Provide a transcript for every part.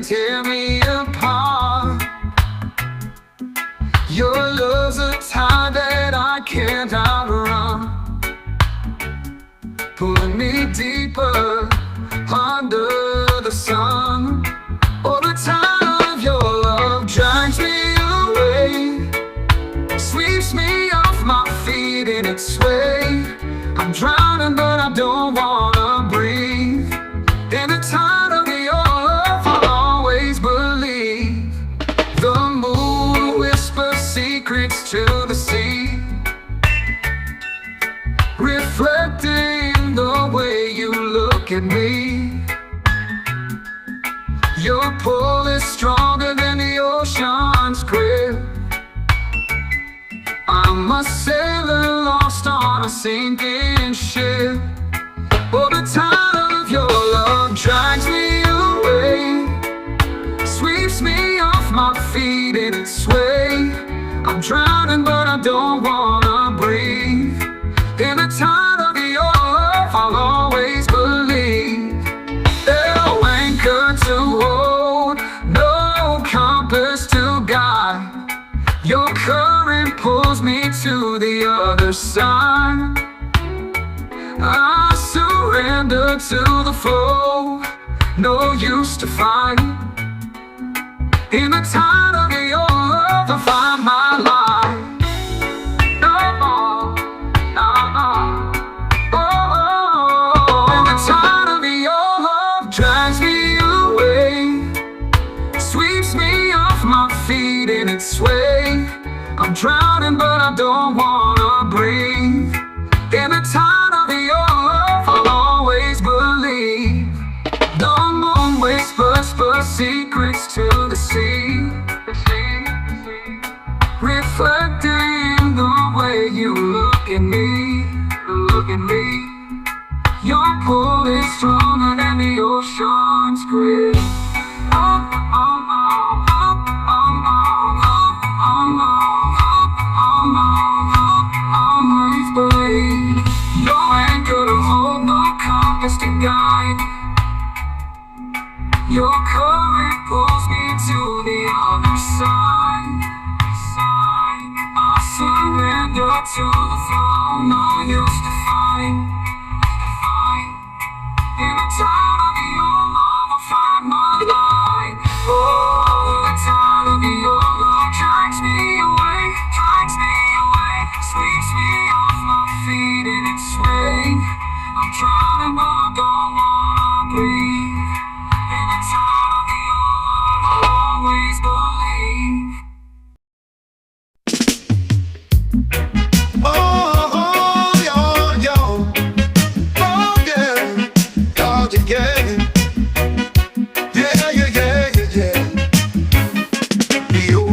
tear me apart. Your love's a tide that I can't outrun, pulling me deeper under the sun. Oh, the tide of your love drags me away, sweeps me off my feet in its sway. I'm drowning but I don't wanna breathe. In the tide of your love I'll always believe. The moon whispers secrets to the sea, reflecting the way you look at me. Your pull is stronger than the ocean's grip. I'm a sailor lost on a sinking ship. Oh, the tide of your love drags me away, sweeps me off my feet in its sway. I'm drowning but I don't wanna breathe. In the tide of your love I'll always believe. No anchor to hold, no compass to guide. Your current pulls me to the other side. I surrender to the flow, no use to fight. In the tide of your love I find my life. No more, no more. Oh, in the tide of your love drags me away, sweeps me off my feet in its sway. I'm drowning but I don't wanna breathe. In the tide of your love I'll always believe. The moon whispers secrets to the sea, reflecting the way you look at me, look at me. Your pull is stronger than the ocean's grip. Always believe. No anchor to hold, no compass to guide. Your current pulls me to the other side. I surrender to the flow, no use to fight. In the tide of your love I find my life. Oh, the tide of your love drags me away, sweeps me off my feet in its sway. I'm drowning but I don't wanna breathe. In the tide of your love I'll always believe.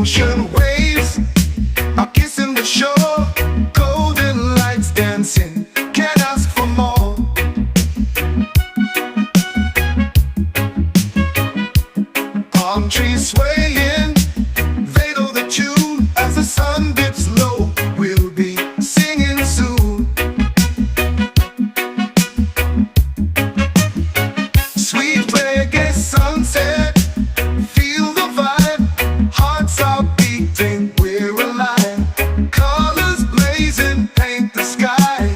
Ocean waves are kissing the shore, golden lights dancing, can't ask for more. Palm trees swaying, they know the tune. As the sun dips low, we'll be singing soon. Sweet reggae sunset, feel the vibe, hearts are beating, we're alive. Colors blazing, paint the sky.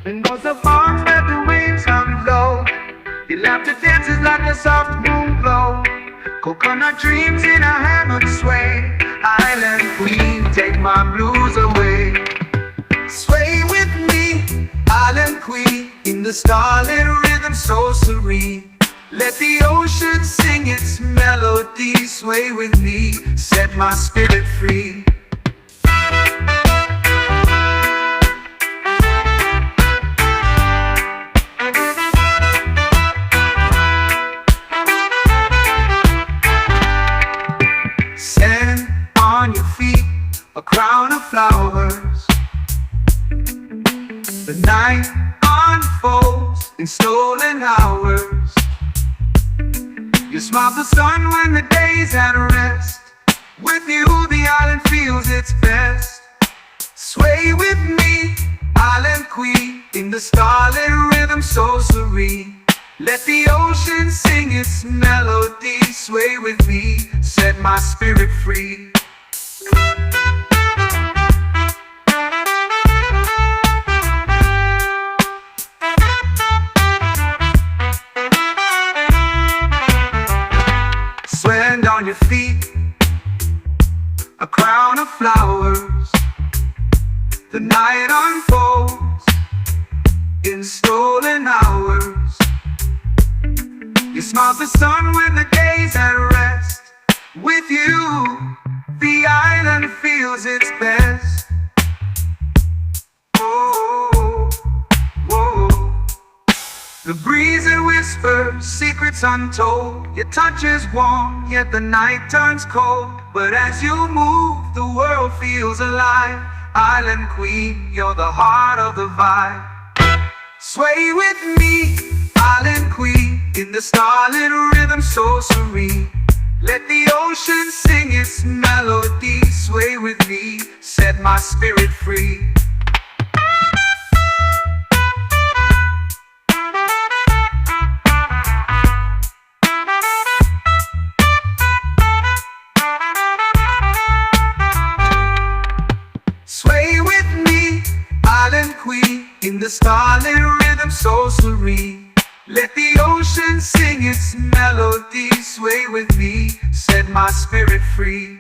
And goes the farms where the waves come low. Your laughter dances like a soft moon glow. Coconut dreams in a hammock sway. Island queen, take my blues away. Sway with me, island queen, in the starlit rhythm so serene. Let the ocean sing its melody. Sway with me, set my spirit free. Stand on your feet, a crown of flowers. The night unfolds in stolen hours. You smile the sun when the day's at rest. With you the island feels its best. Sway with me, island queen, in the starlit rhythm so serene. Let the ocean sing its melody. Sway with me, set my spirit free. Stand on your feet, a crown of flowers. The night unfolds in stolen hours. You smile the sun when the day's at rest. With you, the island feels its best. Oh, whoa. The breeze it whispers, secrets untold. Your touch is warm, yet the night turns cold. But as you move, the world feels alive. Island queen, you're the heart of the vibe. Sway with me, island queen, in the starlit rhythm so serene. Let the ocean sing its melody. Sway with me, set my spirit free. Sway with me, island queen, in the starlit rhythm so serene. Let the ocean sing its melody. Sway with me, set my spirit free.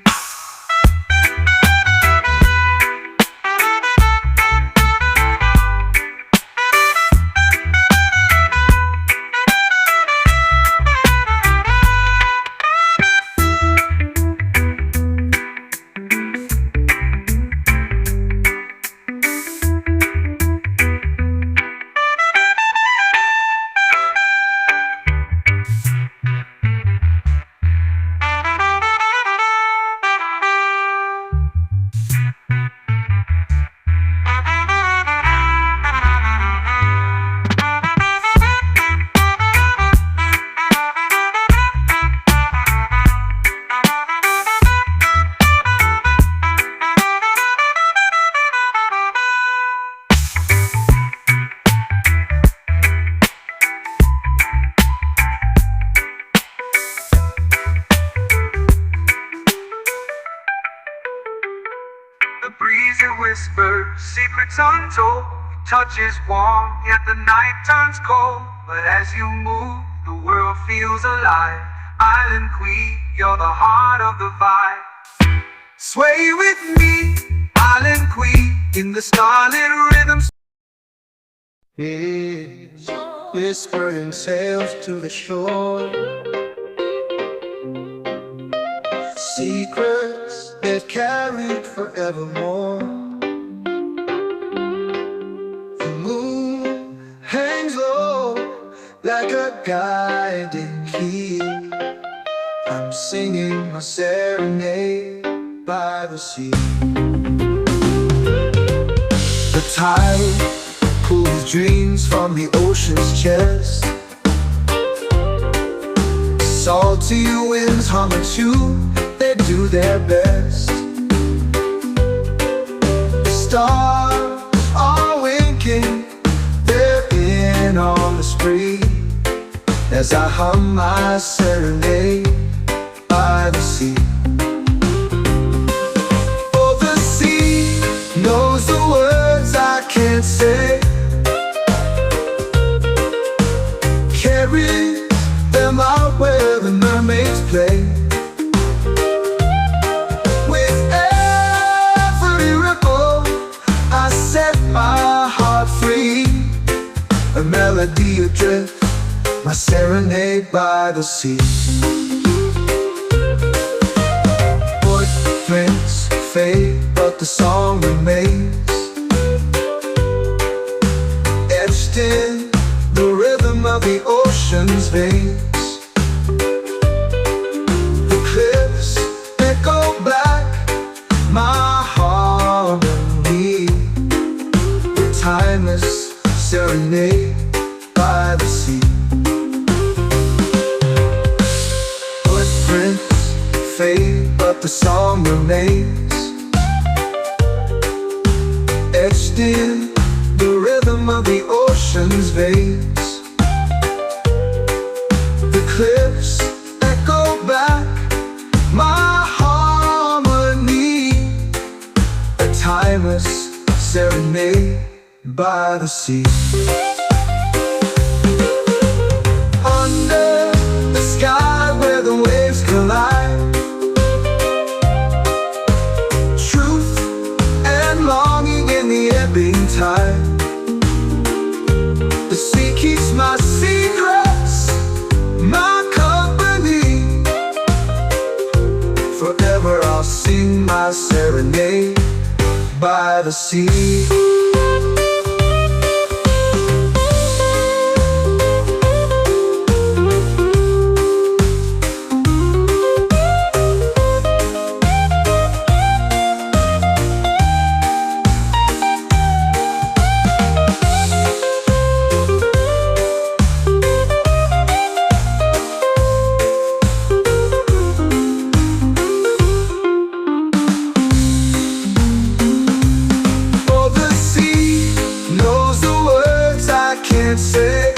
The breeze it whispers, secrets untold. Touch is warm, yet the night turns cold. But as you move, the world feels alive. Island queen, you're the heart of the vibe. Sway with me, island queen, in the starlit rhythm. It's whispering sails to the shore. Secrets that carried forevermore. The moon hangs low like a guiding key. I'm singing a serenade by the sea. The tide pulls dreams from the ocean's chest. Salty winds hum a tune, they do their best. Stars are winking, they're in on the spree, as I hum my serenade by the sea. Oh, the sea knows the words I can't say. a melody adrift, my serenade by the sea. Footprints fade, but the song remains, etched in the rhythm of the ocean's veins. The cliffs echo back my harmony, the timeless serenade by the sea. Footprints fade, but the song remains, etched in the rhythm of the ocean's veins. The cliffs echo back my harmony, a timeless serenade by the sea. Under the sky where the waves collide, truth and longing in the ebbing tide. The sea keeps my secrets, my company. Forever I'll sing my serenade by the sea. Say,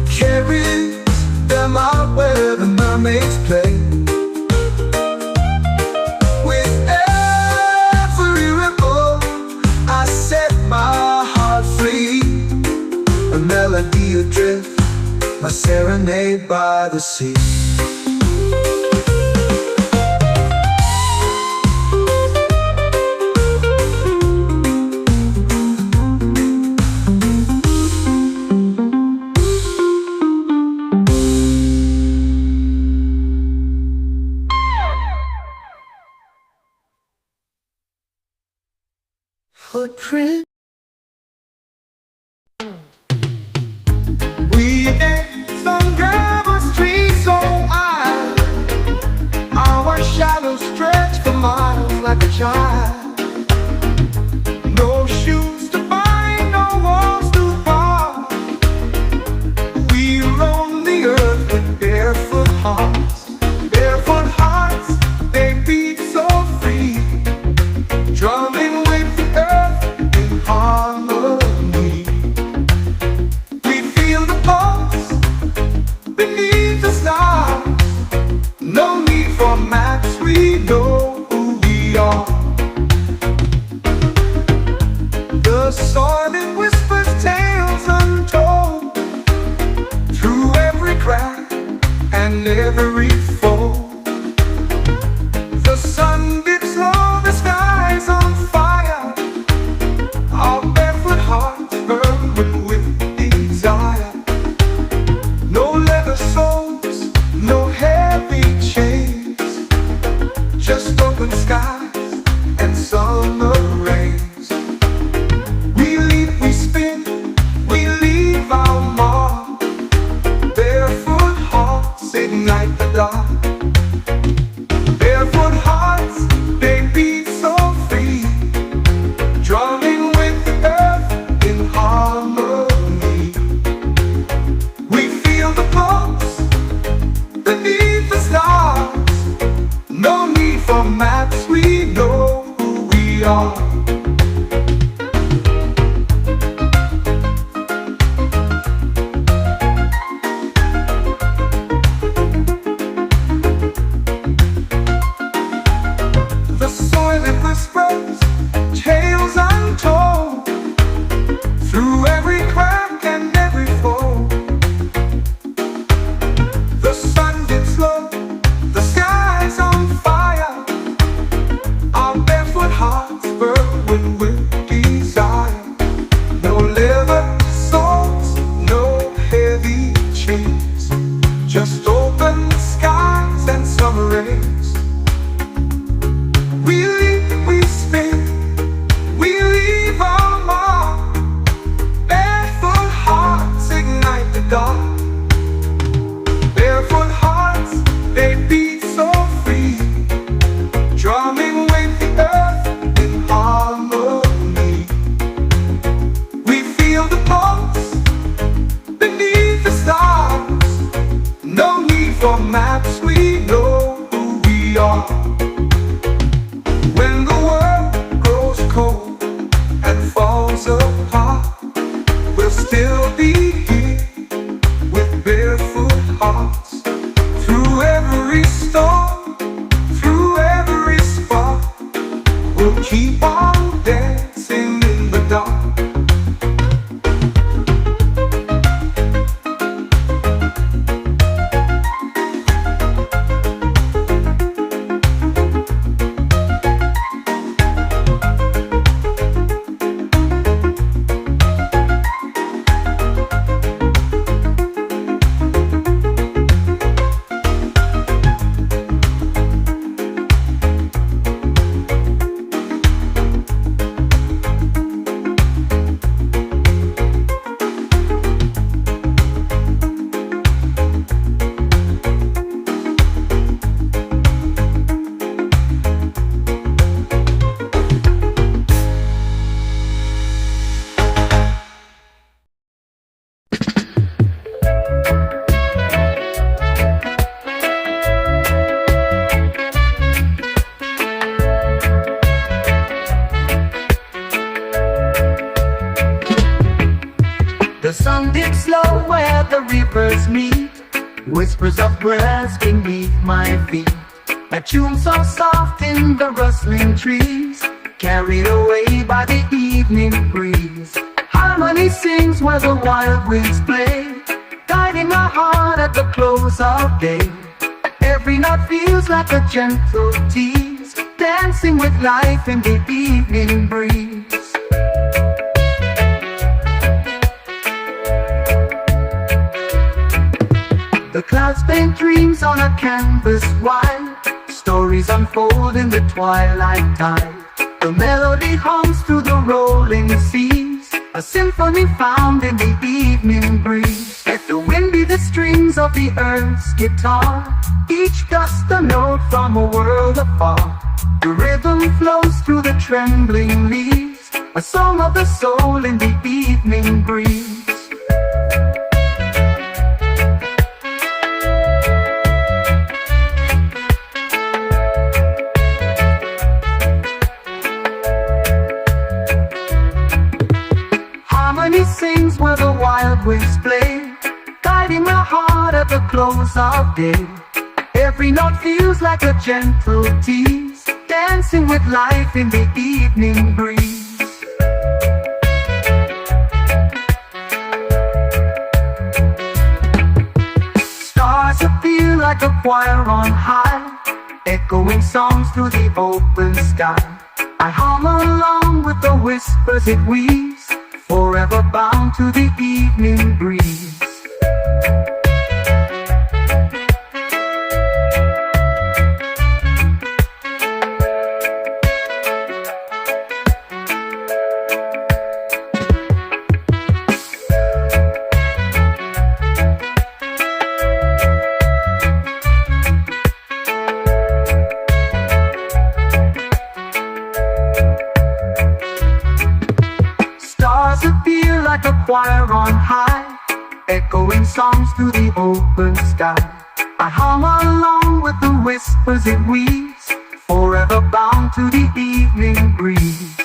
carries them out where the mermaids play. With every ripple I set my heart free, a melody adrift, my serenade by the sea. Footprint. We dance on gravel streets so high, our shadows stretch for miles like a child. No shoes to bind, no walls to bar. We roam the earth with barefoot hearts. Barefoot hearts, they beat so free, drumming with the earth in harmony. We feel the pulse beneath the stars. No need for maps, we know who we are. The soil it whispers tales untold, through every crack and every fold. The sun beats low, the sky's on fire, our barefoot hearts burn with desire. No leather soles, no heavy chains, just open skies and summer rains. We leap, we The sun dips low where the rivers meet, whispers of birds beneath my feet. A tune so soft in the rustling trees, carried away by the evening breeze. Harmony sings where the wild winds play, guiding my heart at the close of day. Every note feels like a gentle tease, dancing with life in the evening breeze. The clouds paint dreams on a canvas wide, stories unfold in the twilight tide. The melody hums through the rolling seas, a symphony found in the evening breeze. Let the wind be the strings of the earth's guitar, each dust a note from a world afar. The rhythm flows through the trembling leaves, a song of the soul in the evening breeze. Harmony sings where the wild winds play, guiding my heart at the close of day. Every note feels like a gentle tease, dancing with life in the evening breeze. Stars appear like a choir on high, echoing songs through the open sky. I hum along with the whispers it weaves, forever bound to the evening breeze. Stars appear like a choir on high, echoing songs through the open sky. I hum along with the whispers it weaves, forever bound to the evening breeze.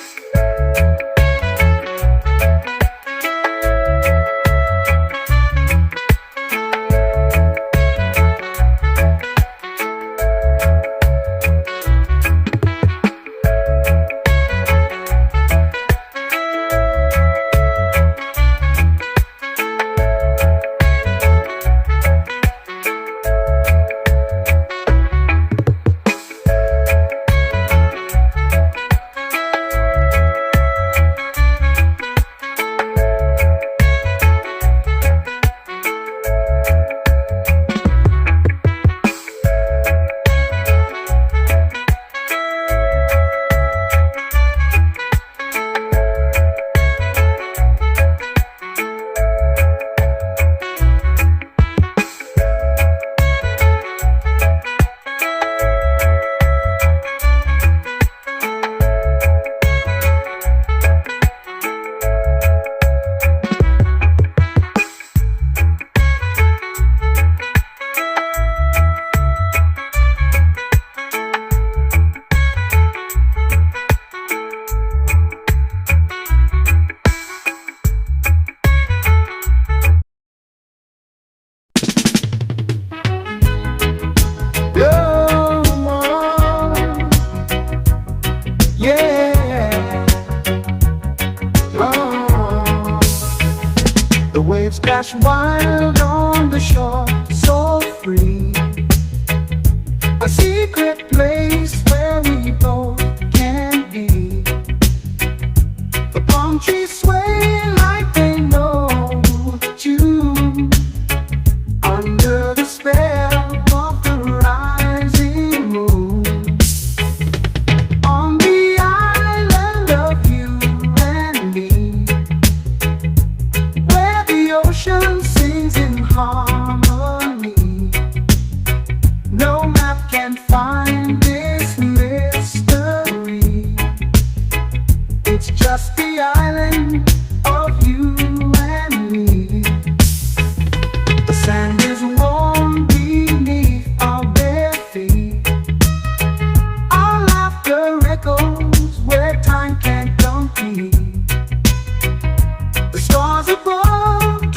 The waves crash wild on the shore, so free. A secret place where we both can be. The palm trees sway like they know the tune, under the spell of the rising moon. On the island of you and me, where the ocean sings in harmony. No map can find this mystery. It's just the island of you and me. The sand is warm beneath our bare feet. Our laughter echoes where time can't compete. The stars above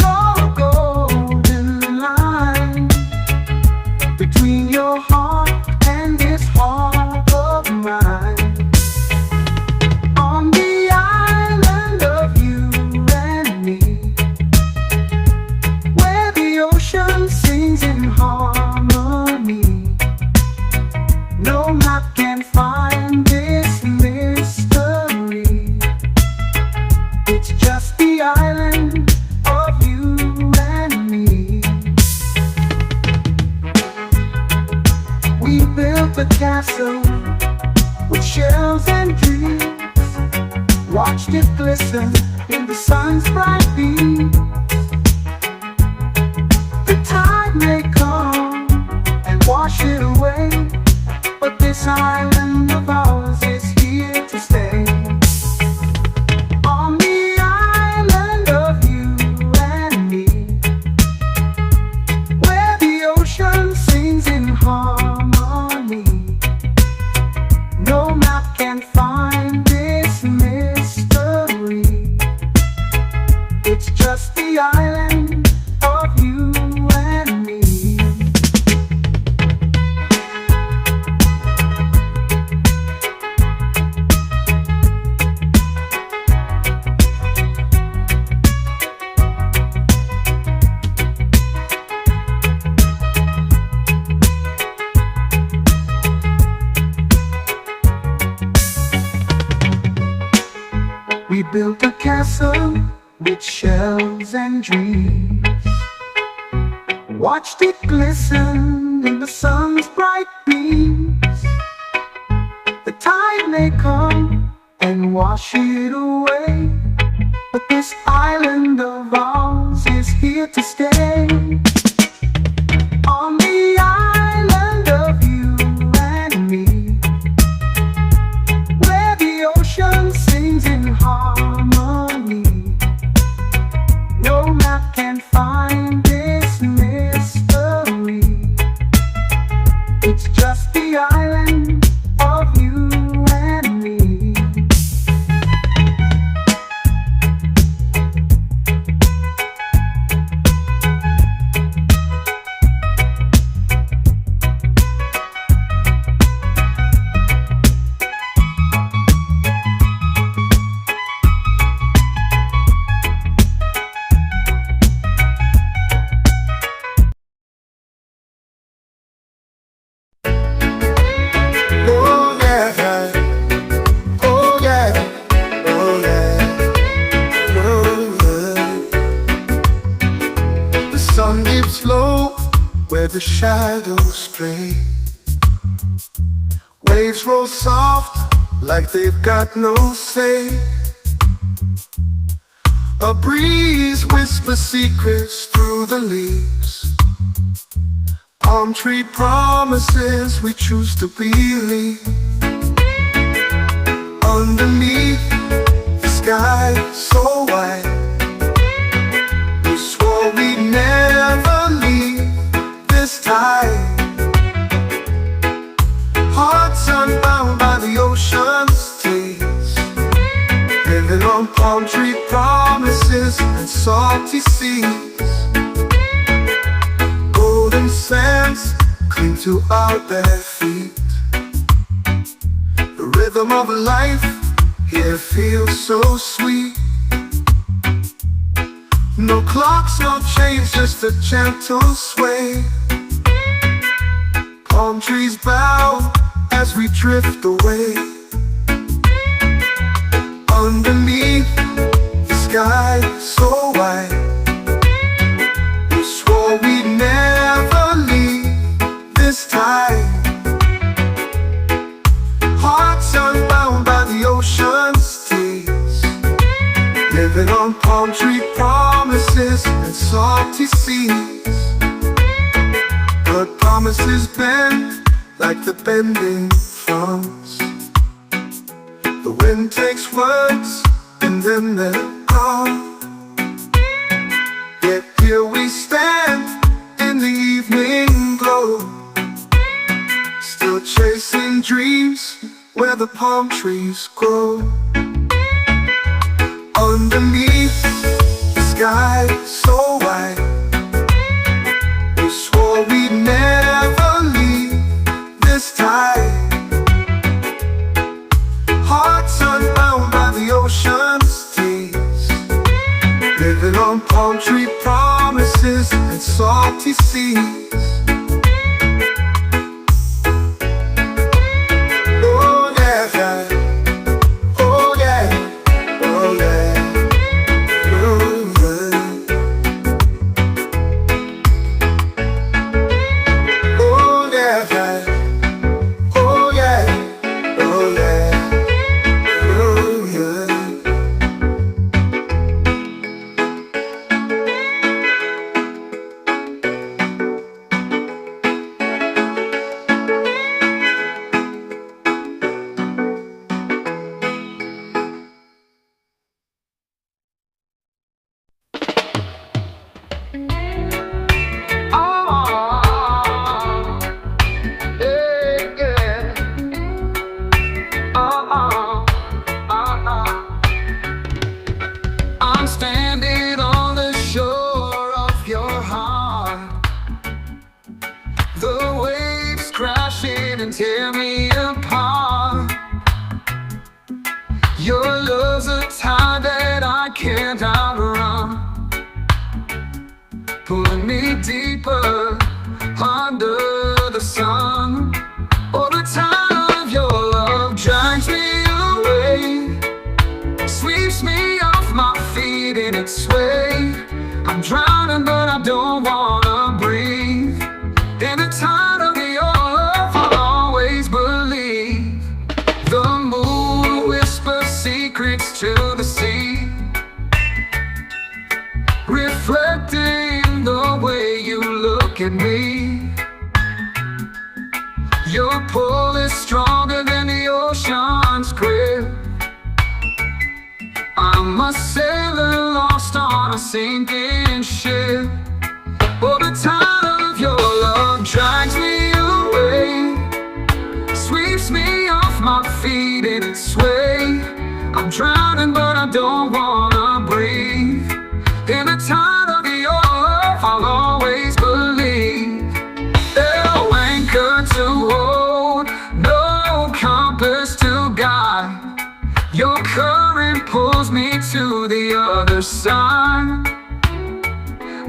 castle with shells and dreams. Watched it glisten in the sun's bright beam. The tide may come and wash it away, but this island of ours is here to stay. On the island of you and me, where the ocean sings in harmony, no map can find this mystery. It's just the island of you and me. We built a castle with shells and dreams. Watched it glisten in the sun's bright beams. The tide may come and wash it away, but this island of ours is here to stay. On the island of you and me, where the ocean sings in harmony, no map can find this mystery. It's just the island of you and me. Oh yeah, oh yeah, oh yeah, oh yeah. The sun dips low where the shadows play. Waves roll soft like they've got no say. A breeze whispers secrets through the leaves. Palm tree promises we choose to believe. Underneath the sky so wide, we swore we'd never leave this time. Hearts unbound by the ocean's taste, living on palm tree promises and salty seas. Golden sands cling to our bare feet. The rhythm of life here feels so sweet. No clocks, no chains, just a gentle sway. Palm trees bow as we drift away. Underneath the sky so wide, we swore we'd never leave this time. Hearts unbound by the ocean's tears, living on palm tree promises and salty seas. But promises bend like the bending fronds. The wind takes words and then they're gone. Yet here we stand in the evening glow, still chasing dreams where the palm trees grow. Underneath the sky so wide, we swore we'd never leave this time. Hearts unbound by the ocean's tears, living on palm tree promises and salty seas. Oh yeah, oh yeah, oh yeah. Oh yeah, oh and tear me apart. Your love's a tide that I can't outrun, pulling me deeper under the sun. Oh, the tide of your love drags me away, sweeps me off my feet in its sway. I'm drowning but I don't wanna breathe. In the tide of your love I'll always believe. The moon whispers secrets to the sea, reflecting the way you look at me. Your pull is stronger than the ocean's grip. I'm a sailor lost on a sinking ship. Oh, the tide of your love drags me away, sweeps me off my feet in its sway. I'm drowning but I don't wanna breathe. In the tide of your love I'll always believe. No anchor to hold, no compass to guide. Your current pulls me to the other side.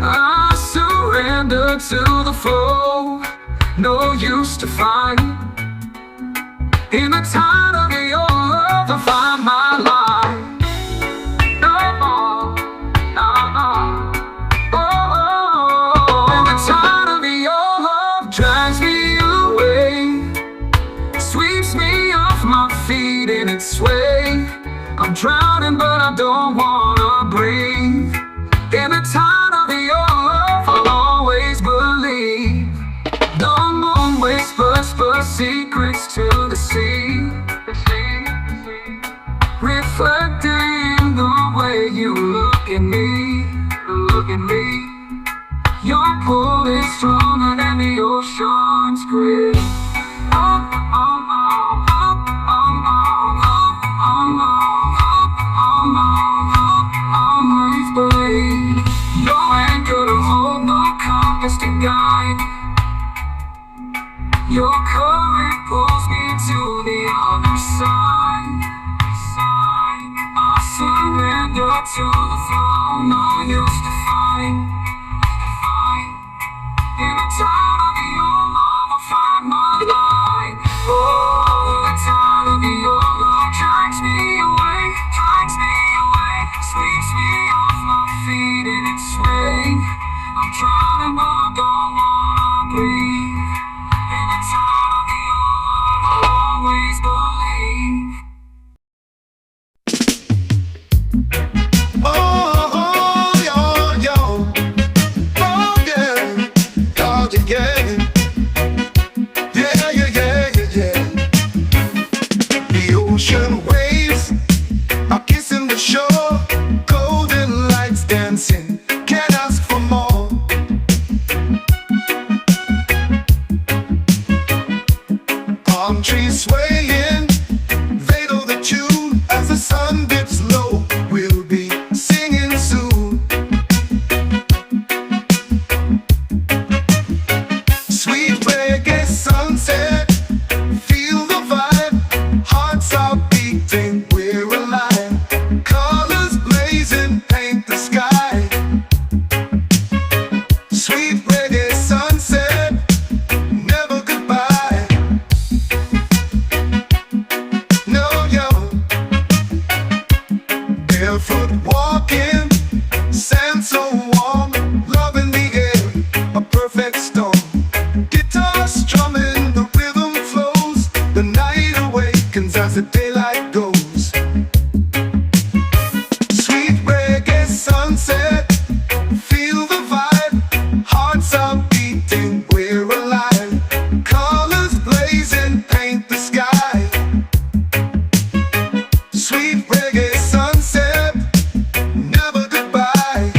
I surrender to the flow, no use to fight. In the tide of your love I find my life. No more, no more. Oh, in the tide of your love drags me away, sweeps me off my feet in its sway. I'm drowning but I don't wanna breathe. In the tide of your love I'll always believe. The moon whispers secrets to the sea, reflecting the way you look at me, look at me. Your pull is stronger than the ocean's grip. Always believe. No anchor to hold, no compass to guide. Your current pulls me to the other side. I surrender to the flow, no use to fight. In the tide of your love I'll find my light. Oh, the tide of your love drags me away, sweeps me off my feet in its sway. I'm drowning but I don't wanna breathe. In the tide of your love I'll always believe. Oh, yo, yo. Oh, yeah. Oh, yeah, yeah. Yeah, yeah, yeah, yeah, yeah. The ocean waves are kissing the shore, golden lights dancing. Can't ask for more. Palm trees swaying, they know the tune. As the sun dips low, we'll be singing soon. Sweet reggae sunset, feel the vibe. Hearts are beating, we're alive. Colors blazing, paint the sky. Sweet reggae sunset, never goodbye. No, yo. Barefoot walking, sand so warm, love in the air, a perfect storm. Guitar strumming, the rhythm flows, the night awakens as the daylight goes. Sweet reggae sunset, feel the vibe. Hearts are beating, we're alive. Colors blazing, paint the sky. Sweet reggae sunset, never goodbye.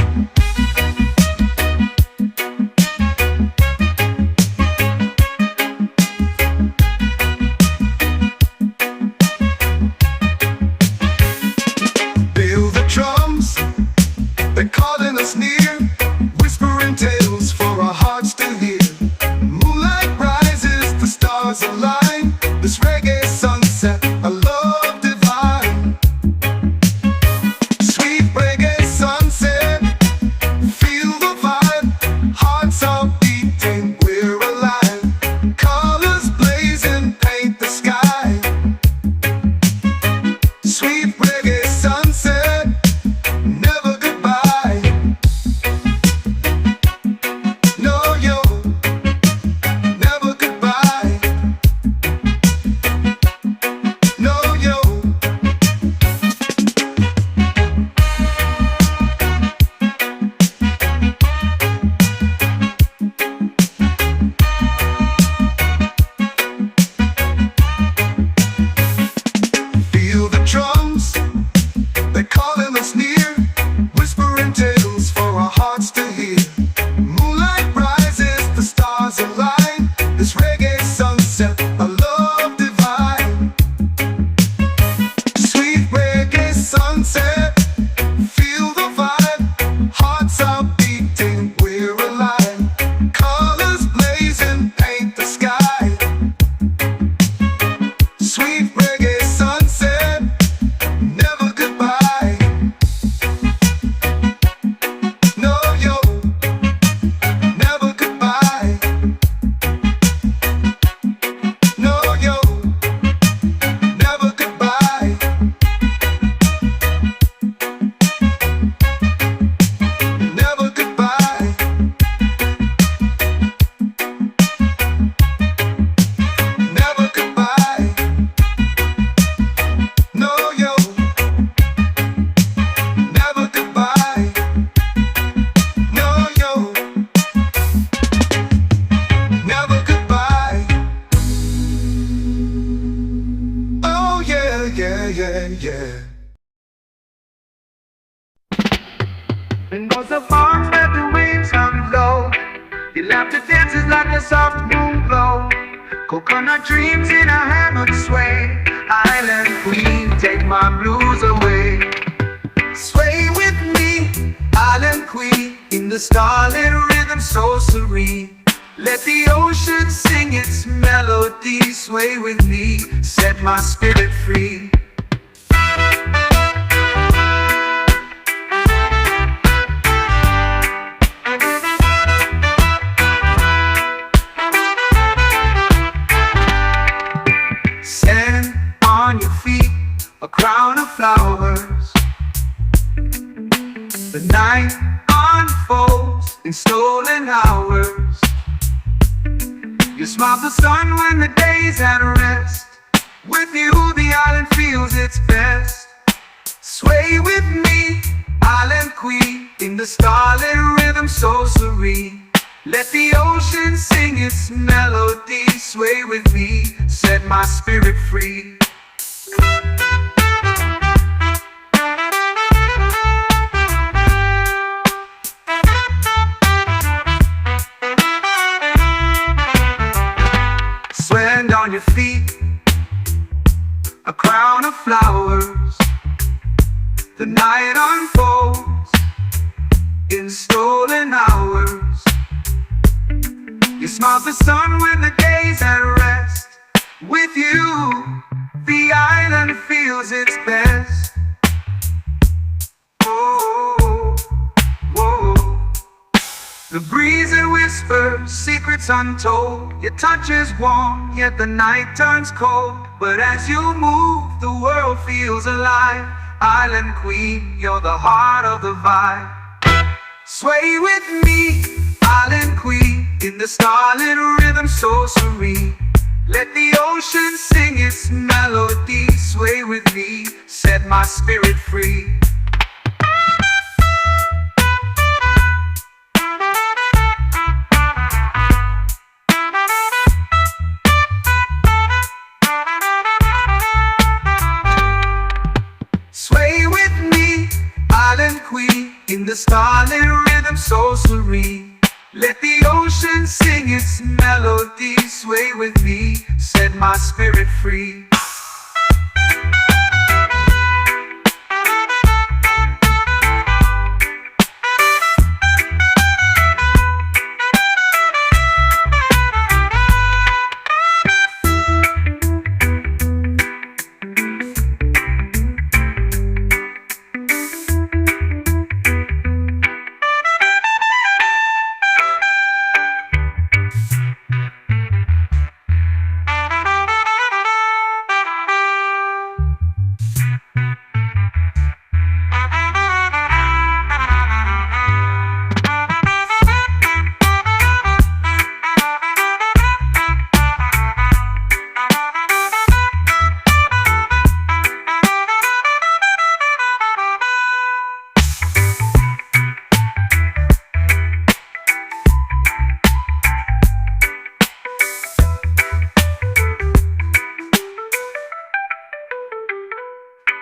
Windows of arms where the waves hung low. Your laughter dances like a soft moon glow. Coconut dreams in a hammock sway. Island queen, take my blues away. Sway with me, island queen, in the starlit rhythm so serene. Let the ocean sing its melody. Sway with me, set my spirit free. Sand on your feet, a crown of flowers. The night unfolds in stolen hours. You smile the sun when the day's at rest. With you the island feels its best. Sway with me, island queen, in the starlit rhythm so serene. Let the ocean sing its melody. Sway with me, set my spirit free. Sand on your feet, a crown of flowers. The night unfolds in stolen hours. You smile the sun when the day's at rest. With you, the island feels its best. Oh, whoa. The breeze that whispers secrets untold. Your touch is warm, yet the night turns cold. But as you move, the world feels alive. Island queen, you're the heart of the vibe. Sway with me, island queen, in the starlit rhythm so serene. Let the ocean sing its melody. Sway with me, set my spirit free. Sway with me, island queen, in the starlit rhythm so serene. Let the ocean sing its melody. Sway with me, set my spirit free.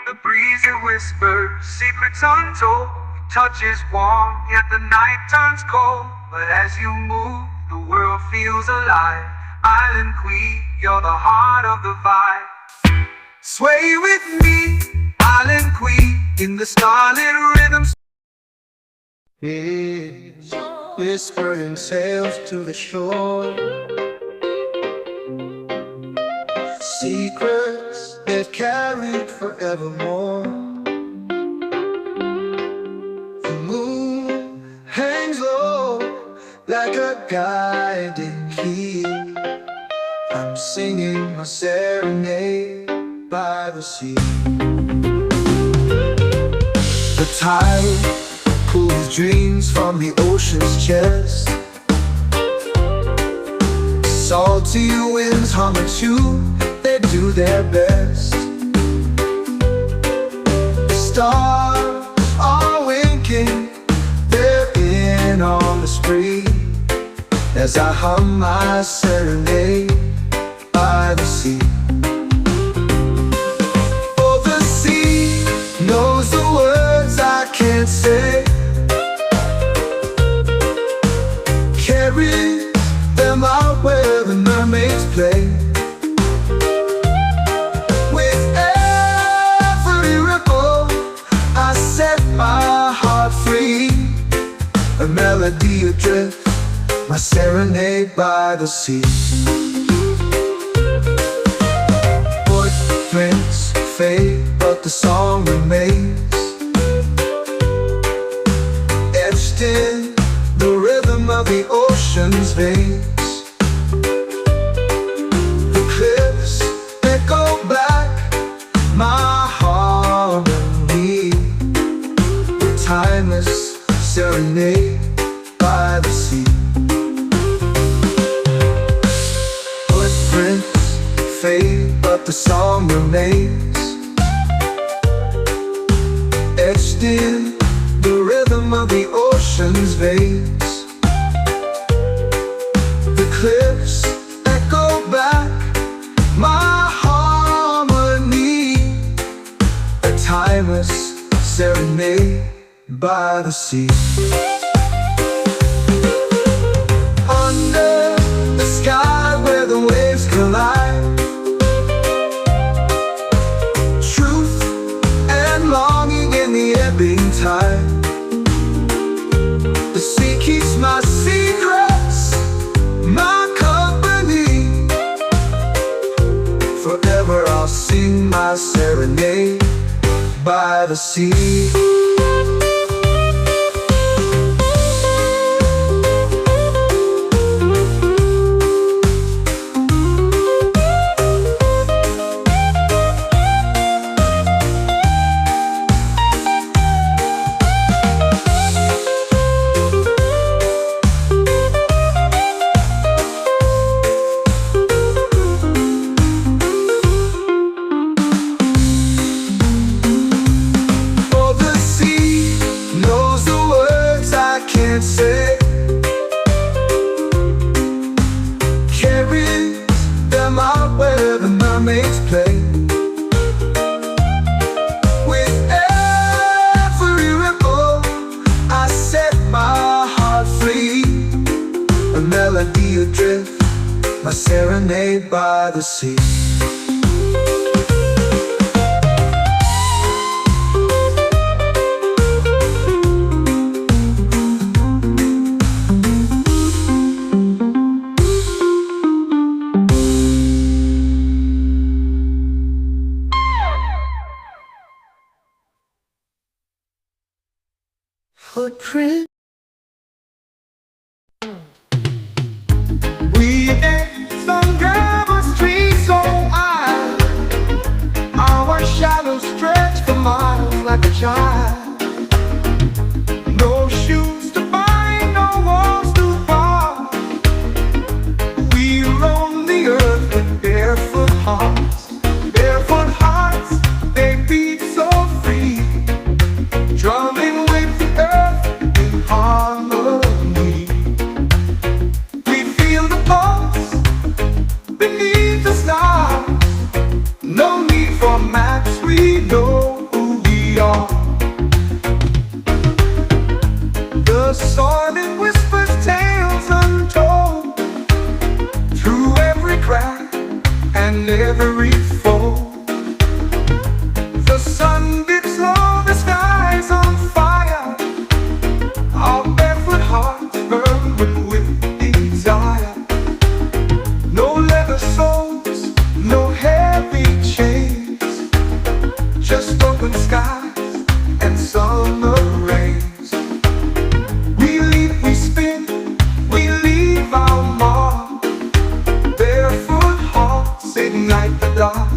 The breeze that whispers secrets untold. Touch is warm, yet the night turns cold. But as you move, the world feels alive. Island queen, you're the heart of the vibe. Sway with me, island queen, in the starlit rhythm. It's whispering sails to the shore. Secrets that carried forevermore. The moon hangs low like a guiding key. I'm singing my serenade by the sea. The tide pulls dreams from the ocean's chest. Salty winds hum a tune, they do their best. The stars are winking, they're in on the spree, as I hum my serenade by the sea. Oh, the sea knows the words I can't say. melody adrift, my serenade by the sea. Footprints fade, but the song remains, etched in the rhythm of the ocean's veins. The cliffs echo back my harmony, the timeless serenade by the sea. Footprints fade, but the song remains, etched in the rhythm of the ocean's veins. The cliffs echo back my harmony, a timeless serenade by the sea. Under the sky where the waves collide, truth and longing in the ebbing tide. The sea keeps my secrets, my company. Forever I'll sing my serenade by the sea. Say, carries them out where the mermaids play. With every ripple I set my heart free, a melody adrift, my serenade by the sea. Footprint. We danced on gravel streets so high, our shadows stretched for miles like a child. No shoes to bind, no walls to bar. We roam the earth with barefoot hearts. Barefoot hearts, they beat so free, drumming with harmony. We feel the pulse beneath the stars. No need for maps, we know who we are. The soil whispers tales untold, through every crack and every fold. The sun dips low, the sky's on fire, our barefoot hearts burn with desire. No leather soles, no heavy chains, just open skies and summer rains. We leap, we spin, we leave our mark. Barefoot hearts ignite the dark.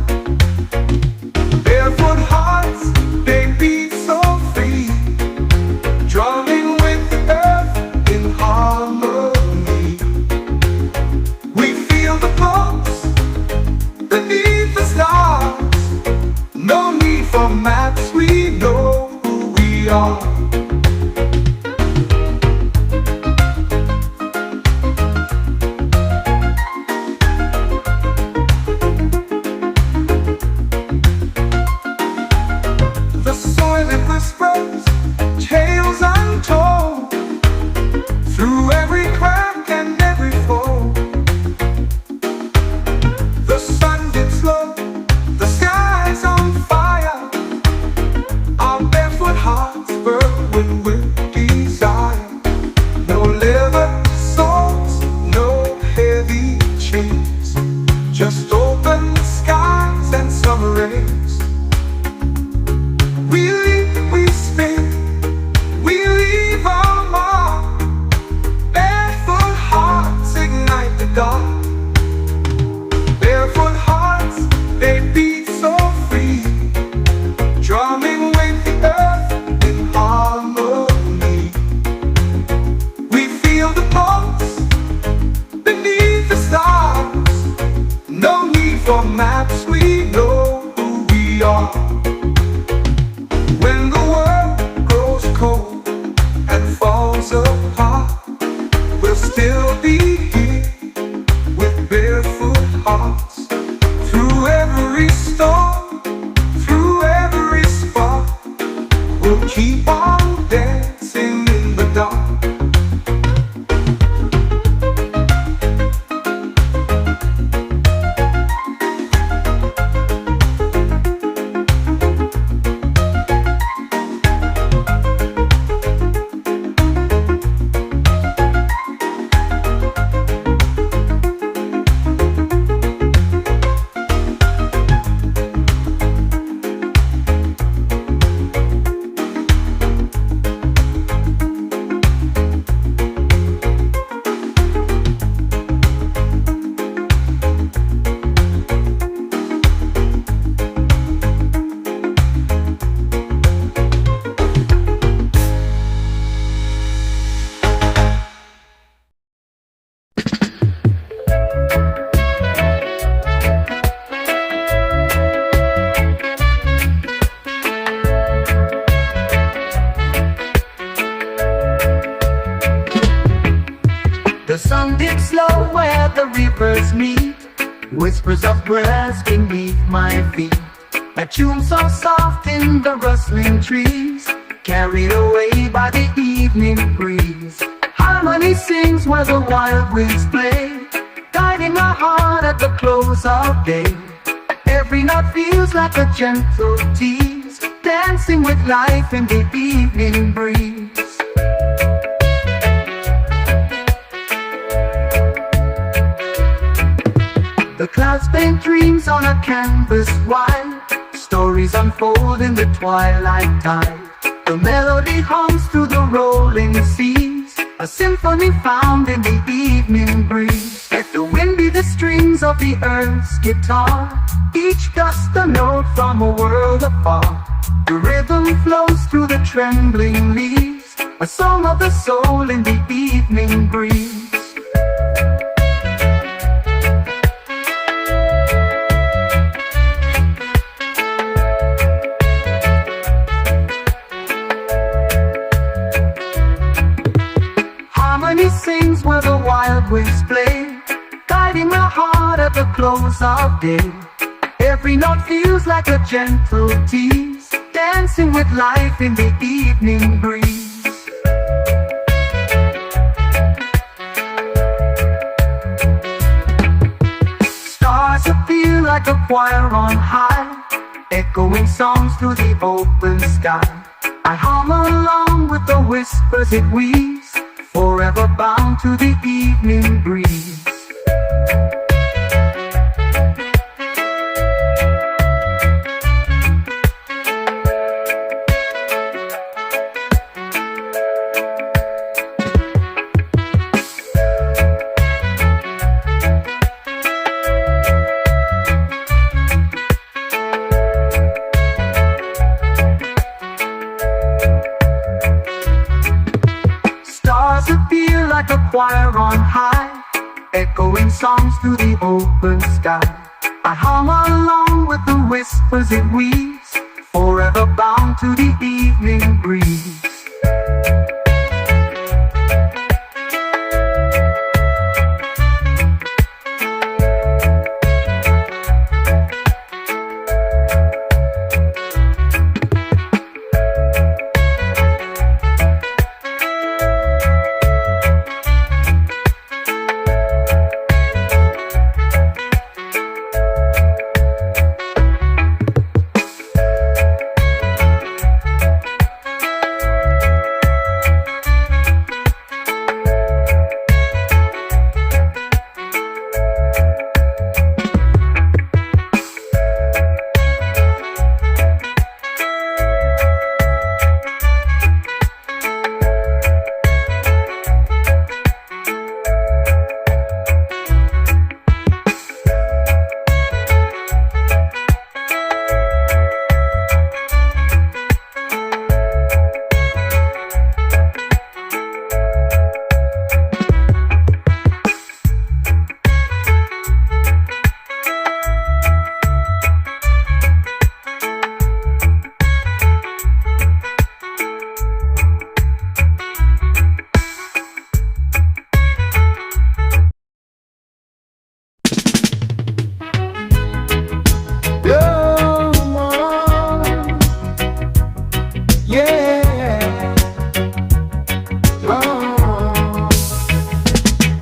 sun dips low where the rivers meet. Whispers of birds beneath my feet. A tune so soft in the rustling trees, carried away by the evening breeze. Harmony sings where the wild winds play, guiding my heart at the close of day. Every note feels like a gentle tease, dancing with life in the evening breeze. The clouds paint dreams on a canvas wide, stories unfold in the twilight tide. The melody hums through the rolling seas, a symphony found in the evening breeze. Let the wind be the strings of the earth's guitar, each dust a note from a world apart. The rhythm flows through the trembling leaves, a song of the soul in the evening breeze. Harmony sings where the wild winds play, guiding my heart at the close of day. Every note feels like a gentle tease, dancing with life in the evening breeze. Stars appear like a choir on high, echoing songs through the open sky. I hum along with the whispers it weaves, forever bound to the evening breeze. Stars appear like a choir on high, echoing songs through the open sky. I hum along with the whispers it weaves, forever bound to the evening breeze.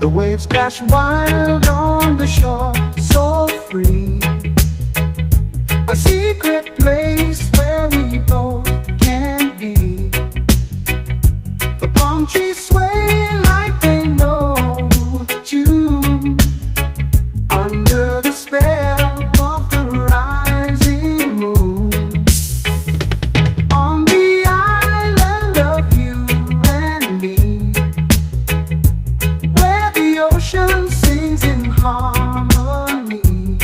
The waves crash wild on the shore, so free. A secret place where we both can be. The palm trees sway like they know the tune, under the spell of the rising moon. On the island of you and me, where the ocean sings in harmony.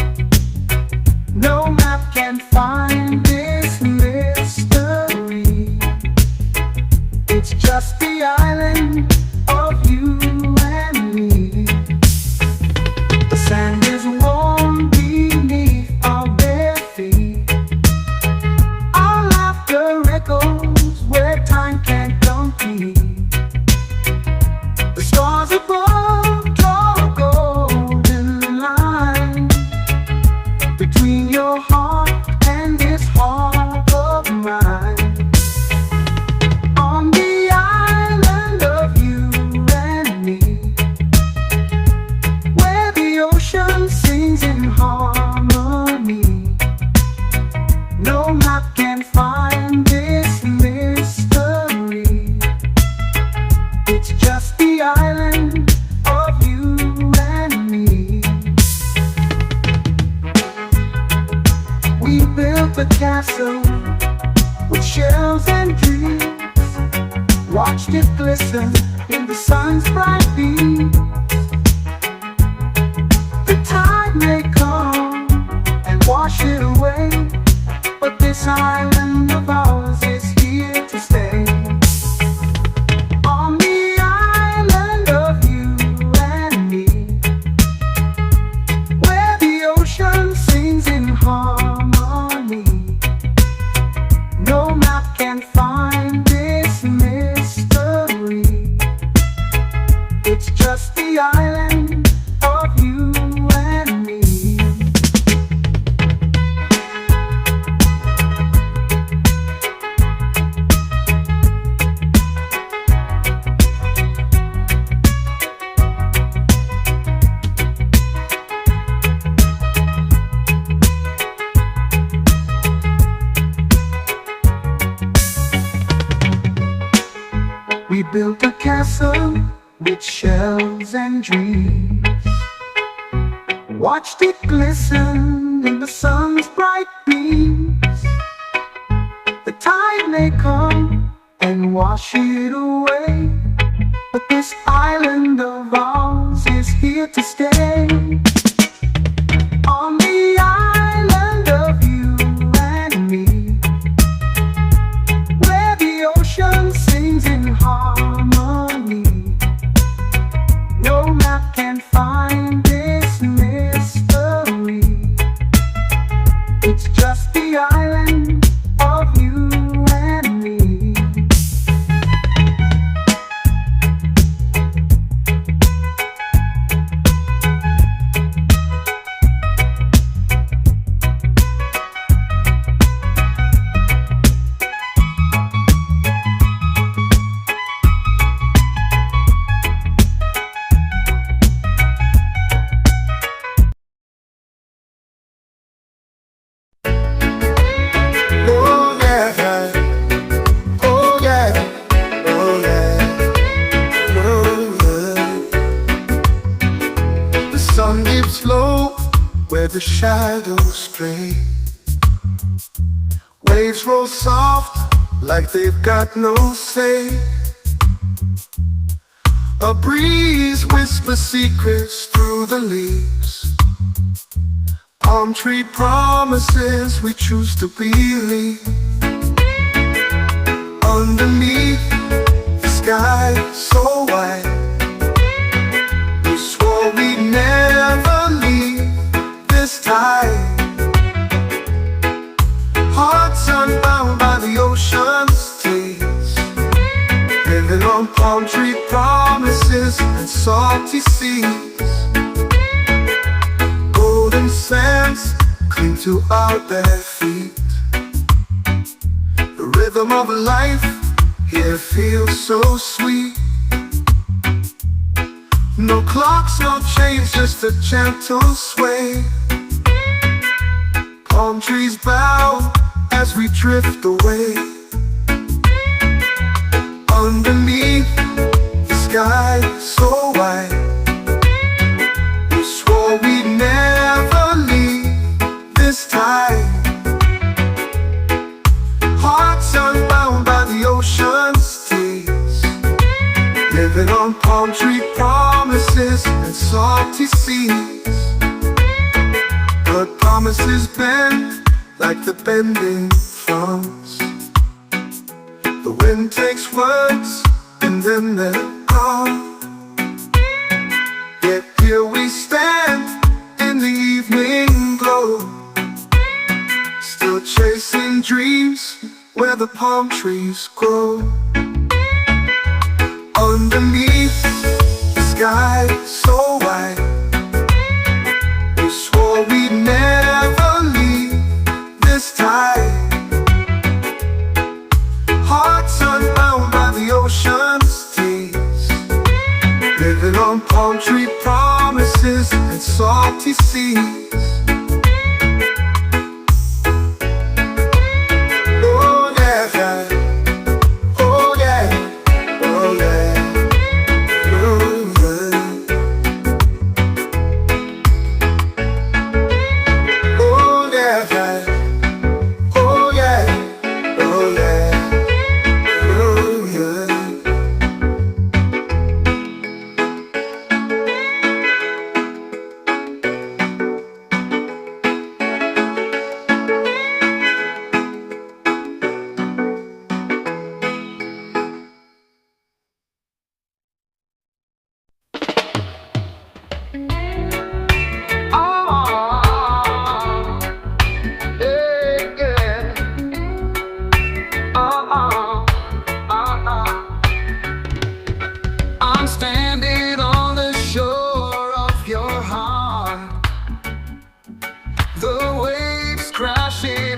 No map can find this mystery. It's just the island of you and me. The sand is warm beneath our bare feet. Our laughter echoes where time can't compete. The stars above draw castle with shells and dreams. Watched it glisten in the sun's bright beam. The tide may come and wash it away, but this island of ours is here to stay. On the island of you and me, where the ocean sings in harmony, no map can find this mystery. It's just the island of you and me. We built a castle with shells and dreams. Watched it glisten in the sun's bright beams. The tide may come and wash it away, but this island of ours is here to stay. On the island of you and me, where the ocean sings in harmony, no map can find this mystery. It's just the island of you and me. Oh yeah, oh yeah, oh yeah, oh yeah. The sun dips low where the shadows stray. Waves roll soft like they've got no say. A breeze whispers secrets through the leaves. Palm tree promises we choose to believe. Underneath the sky so wide, we swore we'd never leave this tide. Hearts unbound by the ocean's taste, living on palm tree promises and salty seas. Golden sands cling to our bare feet. The rhythm of life here feels so sweet. No clocks, no chains, just a gentle sway. Palm trees bow as we drift away. Underneath the sky so wide, we swore we'd never leave this tide. Hearts unbound by the ocean's taste, living on palm tree promises and salty seas. But promises bend like the bending fronds. The wind takes words and then they're gone. Yet here we stand in the evening glow, still chasing dreams where the palm trees grow. Underneath the sky so wide, we swore we'd never leave this tide. Hearts unbound by the ocean's taste, living on palm tree promises and salty seas. Oh yeah, oh yeah, oh yeah, oh yeah. Oh yeah, oh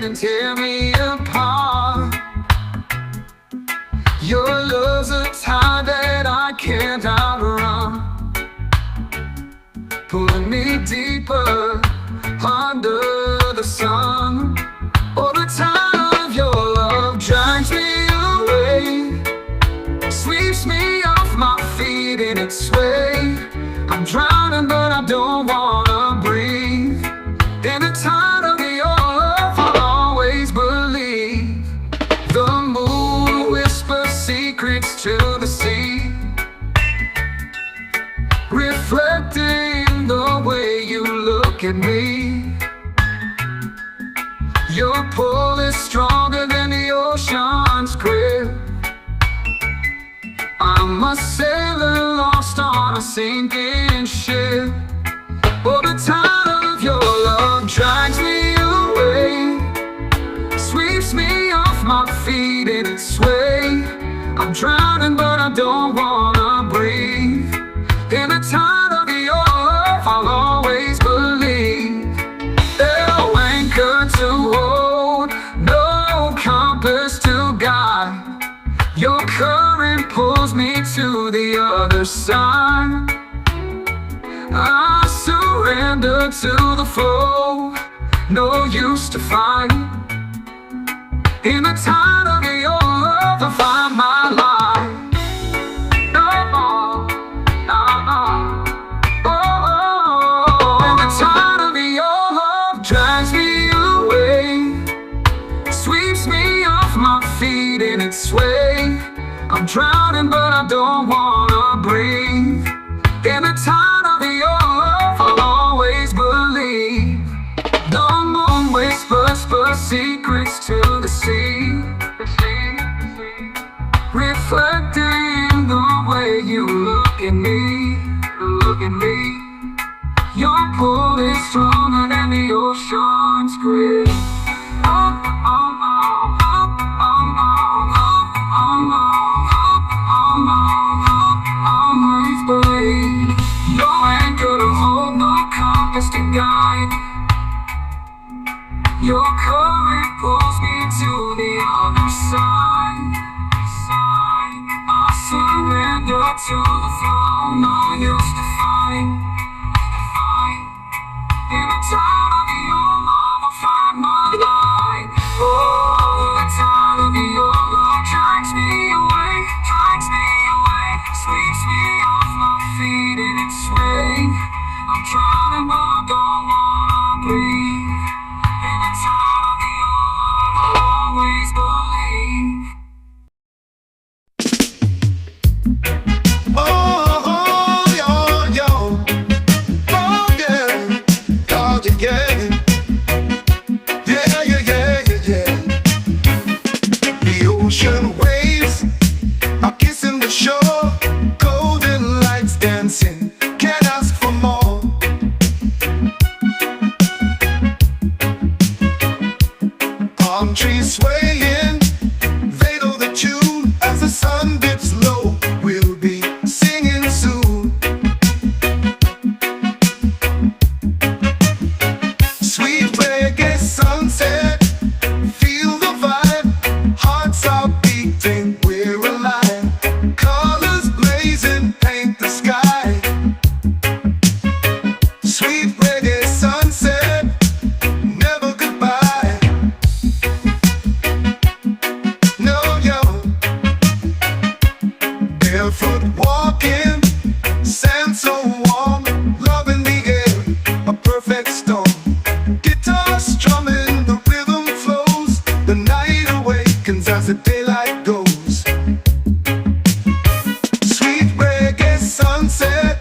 in and tear me apart. Your love's a tide that I can't outrun, pulling me deeper under the sun. Oh, the tide of your love drags me away, sweeps me off my feet in its sway. I'm drowning but I don't wanna breathe. In the tide of your love I'll always believe. The moon whispers secrets to the sea, reflecting the way you look at me. Your pull is stronger than the ocean's grip. I'm a sailor lost on a sinking ship. Oh, the tide of your love drags me away, sweeps me off my feet in its sway. I'm drowning but I don't wanna breathe. In the tide of your love I'll always believe. No anchor to hold, no compass to guide. Your current pulls me to the other side. I surrender to the flow, no use to fight. In the tide of your love I find my life. No more, no more. Oh, in the tide of your love drags me away, sweeps me off my feet in its sway. I'm drowning but I don't wanna breathe. In the tide of your love I'll always believe. The moon whispers secrets to the sea, reflecting the way you look at me, look at me. Your pull is stronger than the ocean's grip. Always believe. No anchor to hold, no compass to guide. Your current pulls me to the other side. I surrender to the flow, no use to fight. In the tide of your love I'll find my life. Oh, the tide of your love drags me away, sweeps me off my feet in its sway. I'm drowning but I don't wanna breathe. In the tide of your love I'll always believe. Oh, yo, yo. Oh, yeah. Oh, yeah, yeah. Yeah, yeah, yeah, yeah, yeah. The ocean waves are kissing the shore, golden lights dancing, can't ask for more. Palm trees swaying, they know the tune. As the sun dips low, we'll be singing soon. Sweet reggae sunset, feel the vibe. Hearts are beating, we're alive. Colors blazing, paint the sky. Sweet reggae sunset, never goodbye. No, yo. Barefoot walking, sand so warm, love in the air, a perfect storm. Guitar strumming, the rhythm flows, the night awakens as the daylight goes. Sweet reggae sunset,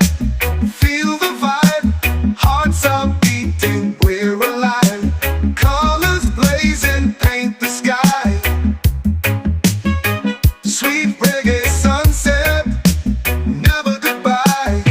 feel the vibe. Hearts are beating, we're alive. Colors blazing, paint the sky. Sweet reggae sunset, never goodbye.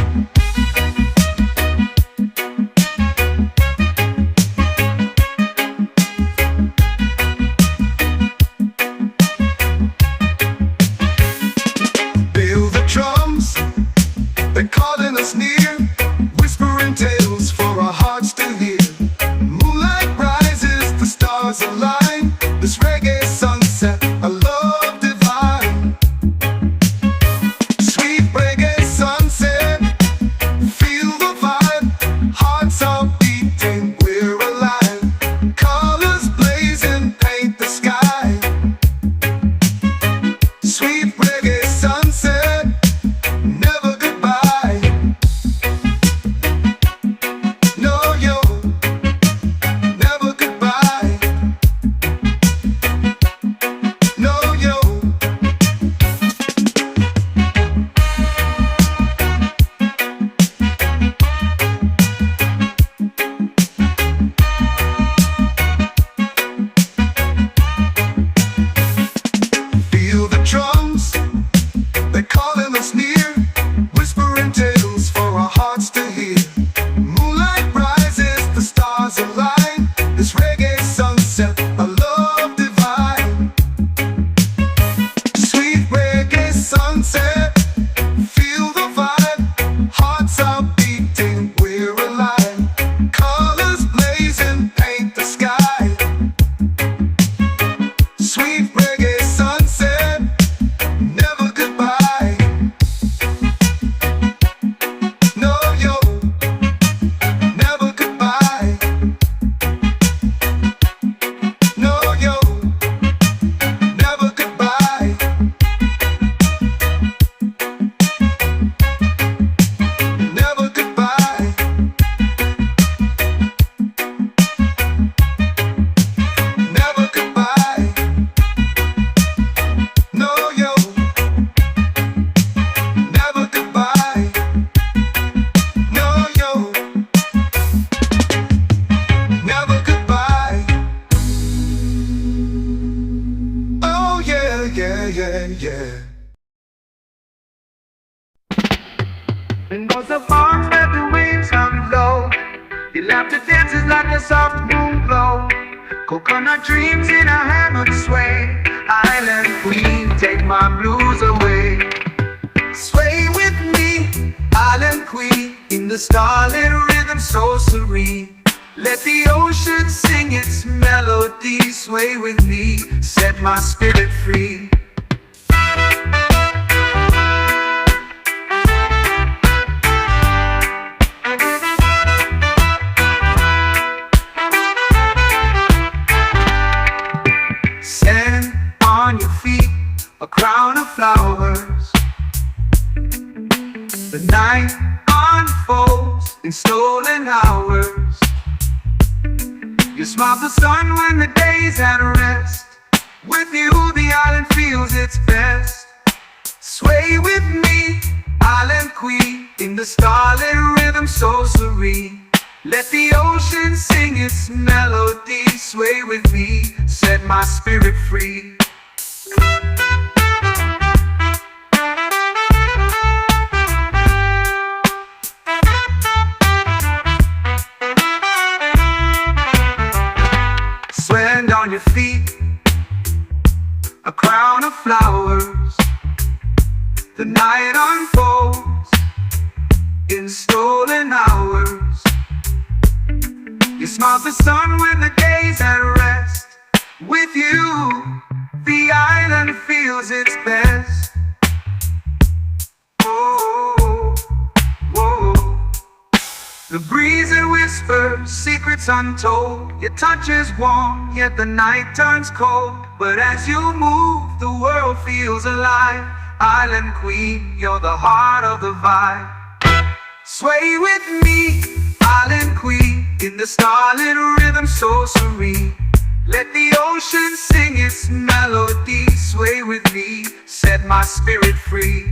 And goes the farms where the waves hum low. Your laughter dances like a soft moon glow. Coconut dreams in a hammock sway. Island queen, take my blues away. Sway with me, island queen, in the starlit rhythm so serene. Let the ocean sing its melody. Sway with me, set my spirit free. Stand on your feet, a crown of flowers. The night unfolds in stolen hours. You smile the sun when the day's at rest. With you the island feels its best. Sway with me, island queen, in the starlit rhythm so serene. Let the ocean sing its melody. Sway with me, set my spirit free. Stand on your feet, a crown of flowers. The night unfolds in stolen hours. You smile the sun when the day's at rest. With you, the island feels its best. Oh, whoa. The breeze it whispers, secrets untold. Your touch is warm, yet the night turns cold. But as you move, the world feels alive. Island queen, you're the heart of the vibe. Sway with me, island queen, in the starlit rhythm so serene. Let the ocean sing its melody. Sway with me, set my spirit free.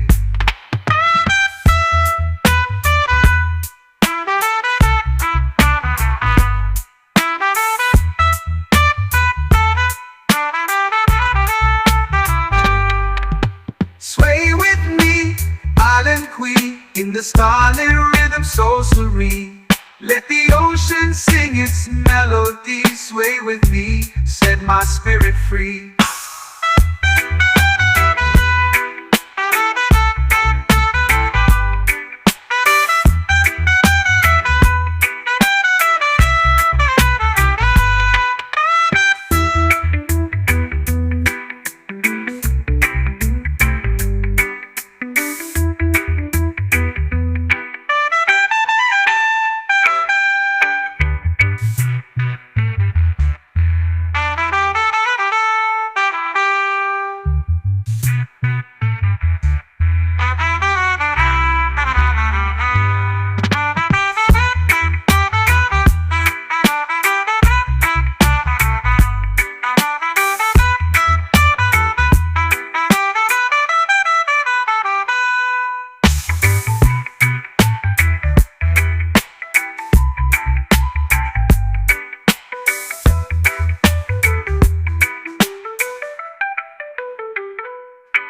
Sway with me, island queen, in the starlit rhythm so serene. Let the ocean sing its melody. Sway with me, set my spirit free.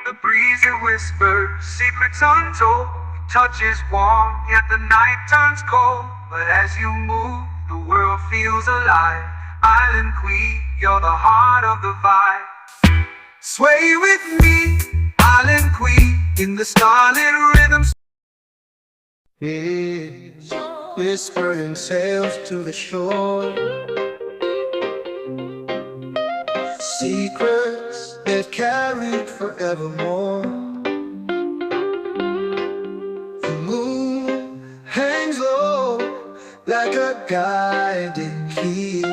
The breeze it whispers, secrets untold. Touch is warm, yet the night turns cold. But as you move, the world feels alive. Island queen, you're the heart of the vibe. Sway with me, island queen, in the starlit rhythms. It's whispering sails to the shore. Secrets that carried forevermore. The moon hangs low like a guiding key.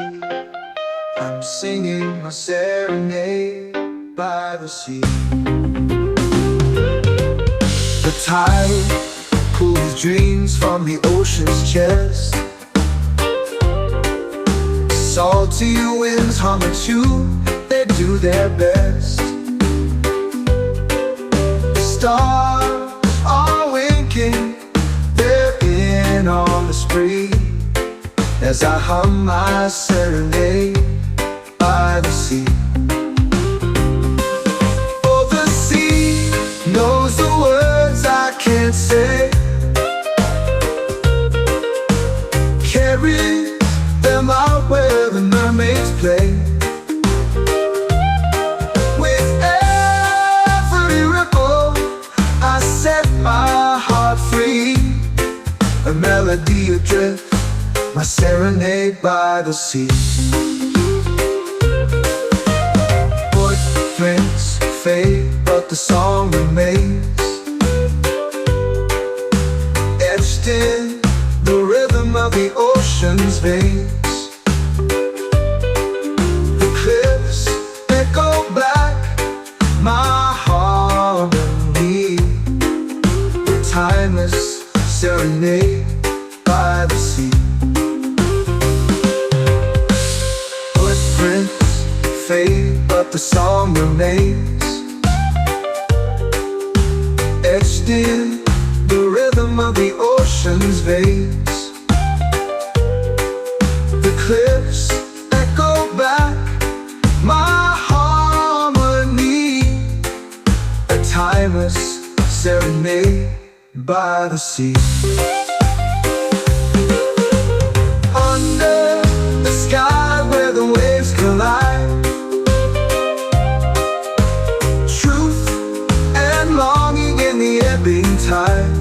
I'm singing my serenade by the sea. The tide pulls dreams from the ocean's chest. Salty winds hum a tune, they do their best. Stars are winking, they're in on the spree, as I hum my serenade by the sea. Oh, the sea knows the words I can't say. melody adrift, my serenade by the sea. Footprints fade, but the song remains, etched in the rhythm of the ocean's veins. The cliffs echo back my harmony, the timeless serenade by the sea. Footprints fade, but the song remains, etched in the rhythm of the ocean's veins. The cliffs echo back my harmony, a timeless serenade by the sea. Under the sky where the waves collide, truth and longing in the ebbing tide.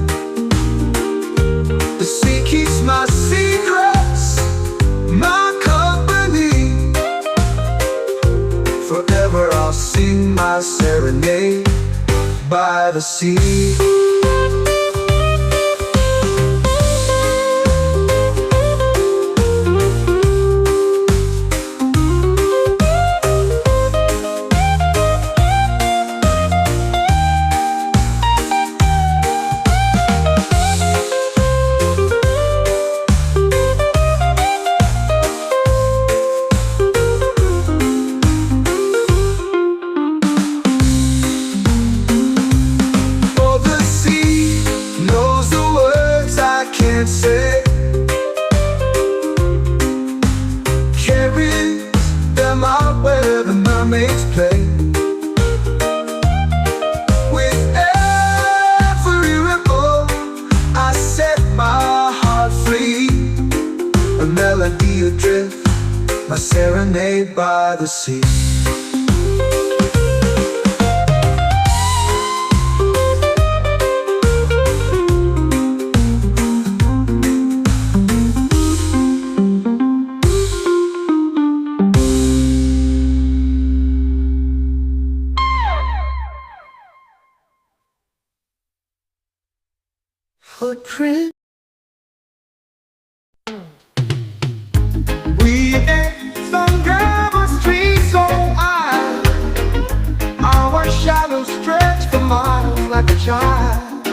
The sea keeps my secrets, my company. Forever I'll sing my serenade by the sea. Say, carry them out where the mermaids play. With every ripple I set my heart free, a melody adrift, my serenade by the sea. Footprint. We danced on gravel streets so high, our shadows stretched for miles like a child.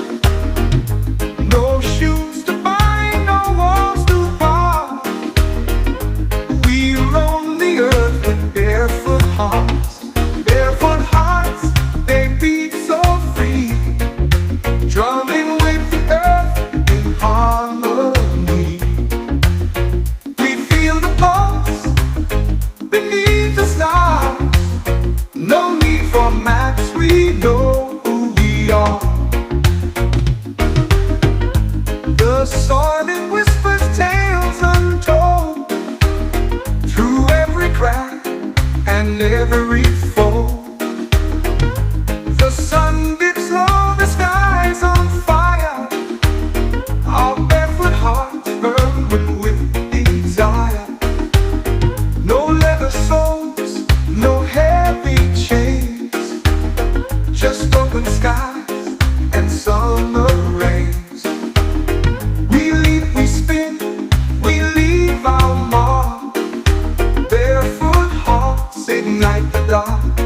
No shoes to bind, no walls to bar. We roam the earth with barefoot hearts. Barefoot hearts, they beat so free, drumming with the earth in harmony. We feel the pulse beneath the stars. No need for maps, we know who we are. The soil it whispers tales untold, through every crack and every fold. The sun dips low, the sky's on fire, our barefoot hearts burn with desire. No leather soles, no heavy chains, just open skies and summer rains. We leap, we spin, we leave our mark. Barefoot hearts ignite the dark.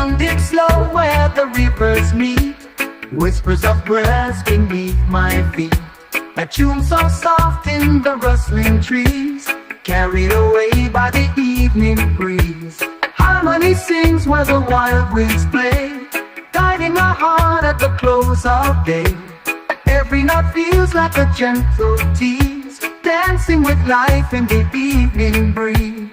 sun dips low where the rivers meet. Whispers of birds beneath my feet. A tune so soft in the rustling trees, carried away by the evening breeze. Harmony sings where the wild winds play, guiding my heart at the close of day. Every note feels like a gentle tease, dancing with life in the evening breeze.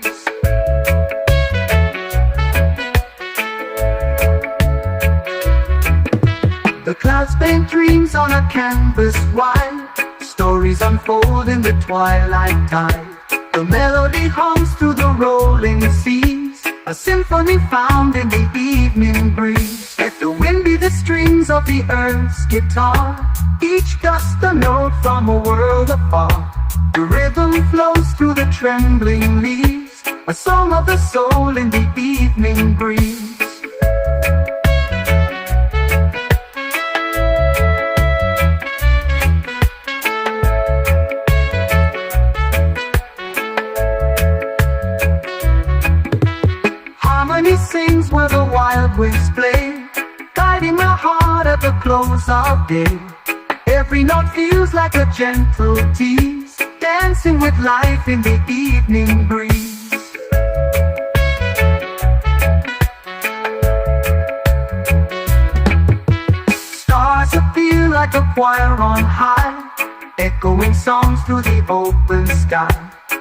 The clouds paint dreams on a canvas wide, stories unfold in the twilight tide. The melody hums through the rolling seas, a symphony found in the evening breeze. Let the wind be the strings of the earth's guitar, each gust a note from a world afar. The rhythm flows through the trembling leaves, a song of the soul in the evening breeze. Harmony sings where the wild winds play, guiding my heart at the close of day. Every note feels like a gentle tease, dancing with life in the evening breeze. Stars appear like a choir on high, echoing songs through the open sky.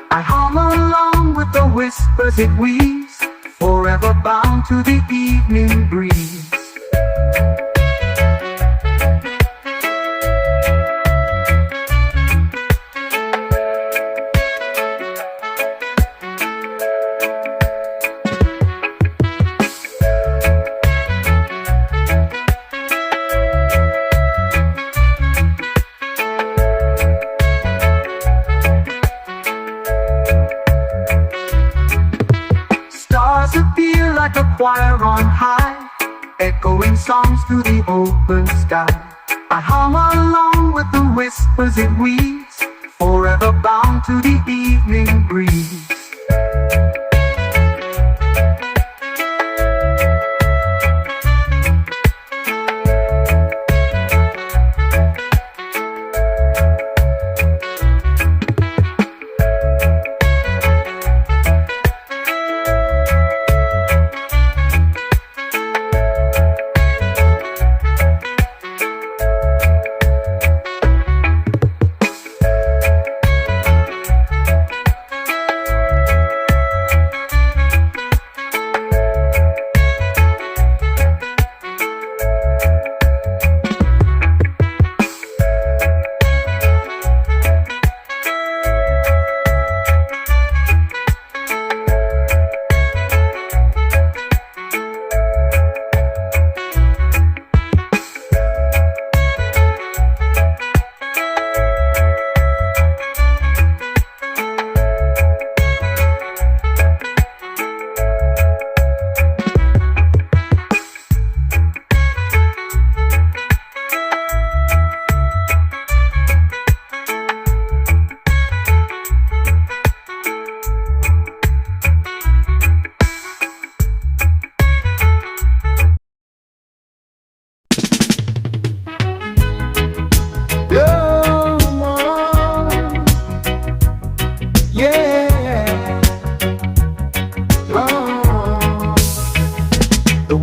I hum along with the whispers it weaves, forever bound to the evening breeze. Stars appear like a choir on high, echoing songs through the open sky. I hum along with the whispers it weaves, forever bound to the evening breeze.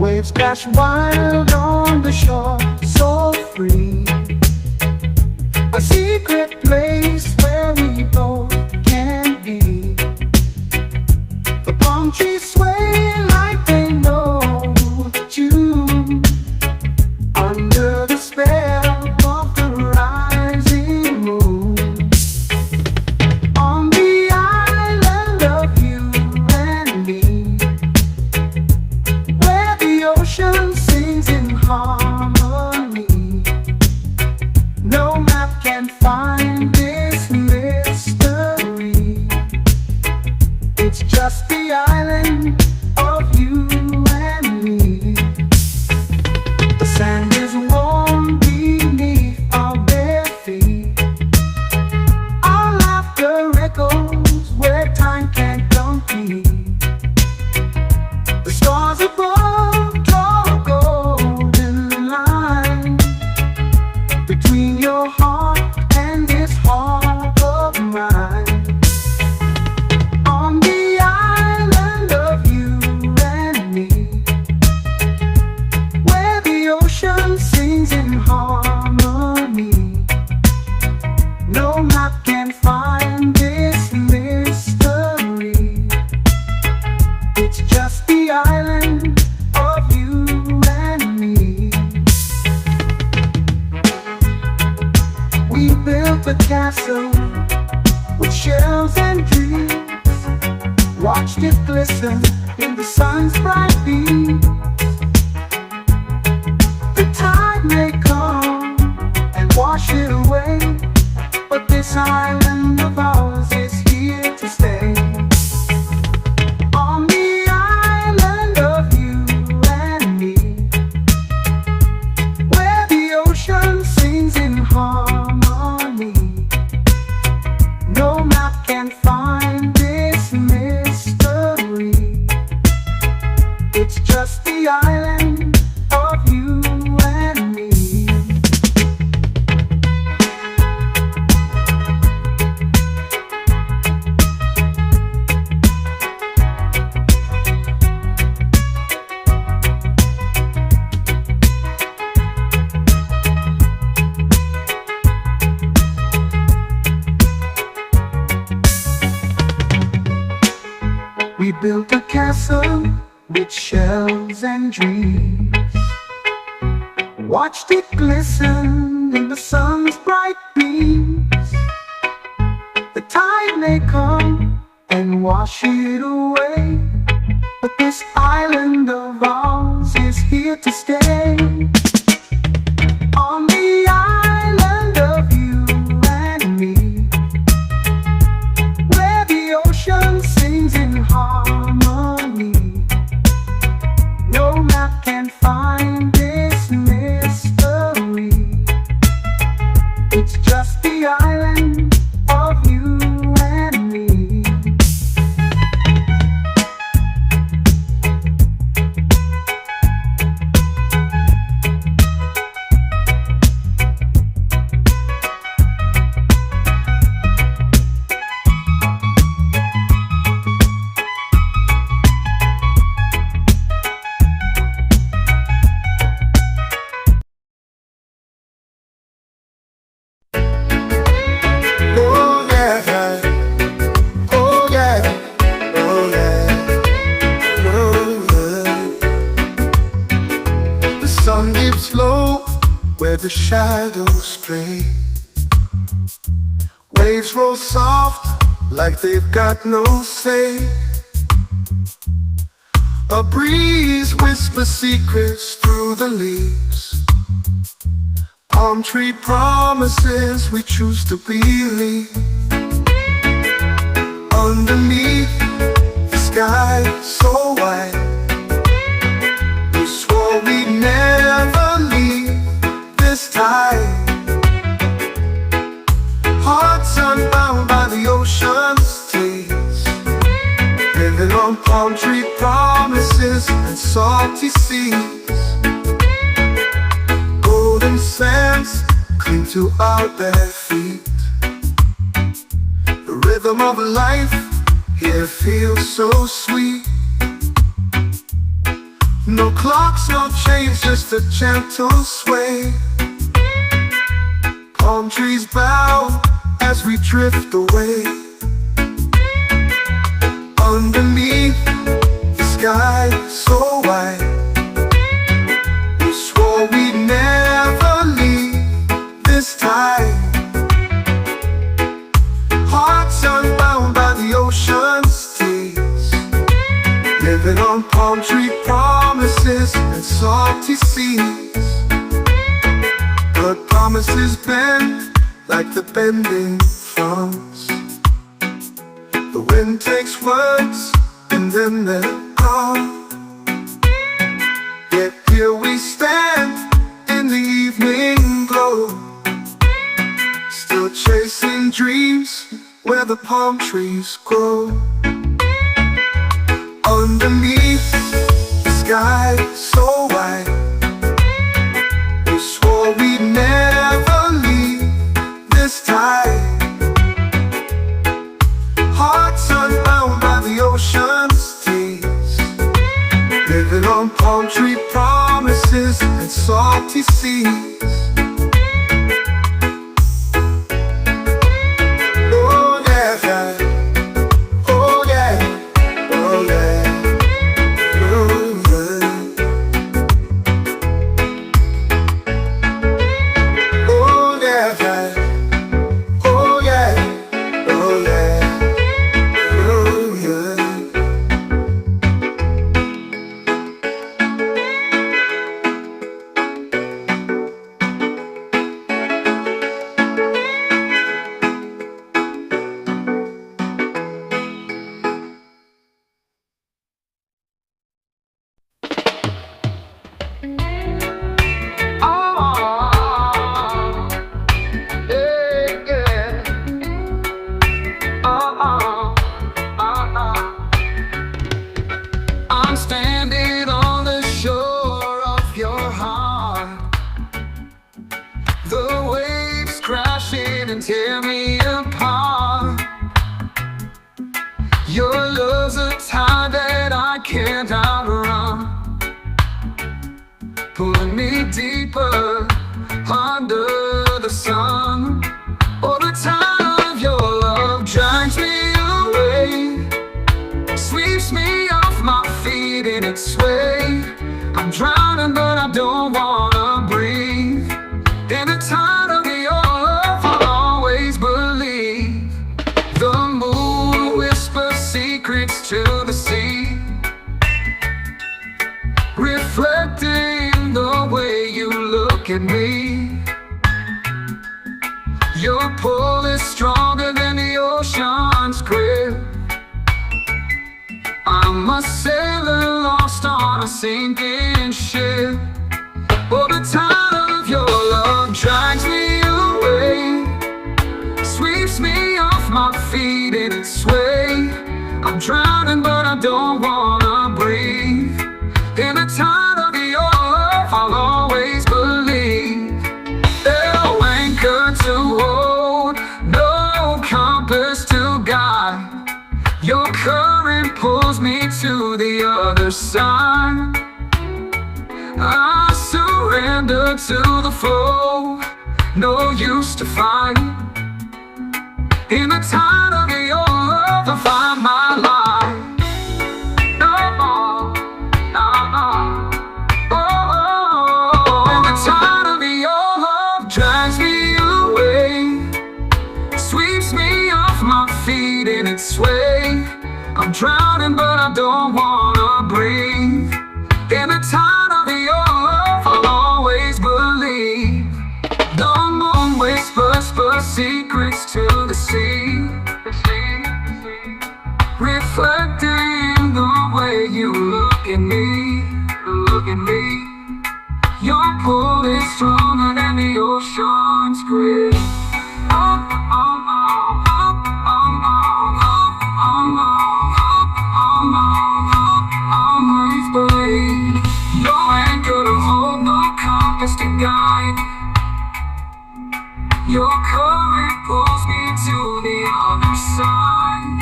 Waves crash wild on the shore, so free. A secret place where we both can be. The palm trees sway like they know you, under the spell of the rising moon. On the island of you and me, ocean sings in harmony. No map can find this mystery. It's just the island of you and me. The sand is warm beneath our bare feet. Our laughter echoes where time can't compete. The stars above watched it glisten in the sun's bright beam. The tide may come and wash it away, but this island of ours is here to stay. On the island of you and me, where the ocean sings in harmony, no map can find this mystery. It's just the island of you and me. We built a castle with shells and dreams, watched it glisten in the sun's bright beams. The tide may come and wash it away, but this island of ours is here to stay. On the island of you and me, where the ocean sings in harmony, no map can find this mystery. It's just the island of you and me. Oh yeah, oh yeah, oh yeah, oh yeah. The sun dips low where the shadows play. Waves roll soft like they've got no say. A breeze whispers secrets through the leaves. Palm tree promises we choose to believe. Underneath the sky so wide, we swore we'd never leave this time. Hearts unbound by the ocean's taste, living on palm tree promises and salty seas. Golden sands cling to our bare feet. The rhythm of life here feels so sweet. No clocks, no chains, just a gentle sway. Palm trees bow as we drift away. Underneath the sky so wide, we swore we'd never leave this time. Hearts unbound by the ocean's tears, living on palm tree promises and salty seas. But promises bend like the bending fronds. The wind takes words and then they're gone. Yet here we stand in the evening glow, still chasing dreams where the palm trees grow. Underneath the sky so wide, we swore we'd never leave this time. Hearts unbound by the ocean's tears, living on palm tree promises and salty seas. Oh yeah, oh yeah, oh yeah, oh yeah. Oh yeah, oh yeah, oh yeah, oh yeah. can't outrun, pulling me deeper under the sun. Oh, the tide of your love drags me away, sweeps me off my feet in its sway. I'm drowning but I don't wanna breathe. In the tide of your love I'll always believe. The moon whispers secrets to the sea, reflecting the way you look at me. Your pull is stronger than the ocean's grip. I'm a sailor lost on a sinking ship. Oh, the tide of your love drags me away, sweeps me off my feet in its sway. I'm drowning but I don't wanna breathe. In the tide of your love I'll always believe. No anchor to hold, no compass to guide. Your current pulls me to the other side. I surrender to the flow, no use to fight. In the tide of your love I find my life. No more, no more. Oh, in the tide of your love drags me away, sweeps me off my feet in its sway. I'm drowning but I don't wanna breathe. In the tide of your love I'll always believe. The moon whispers secrets to the sea, reflecting the way you look at me, look at me. Your pull is stronger than the ocean's grip. Always believe. No anchor to hold, no compass to guide. Your current pulls me to the other side.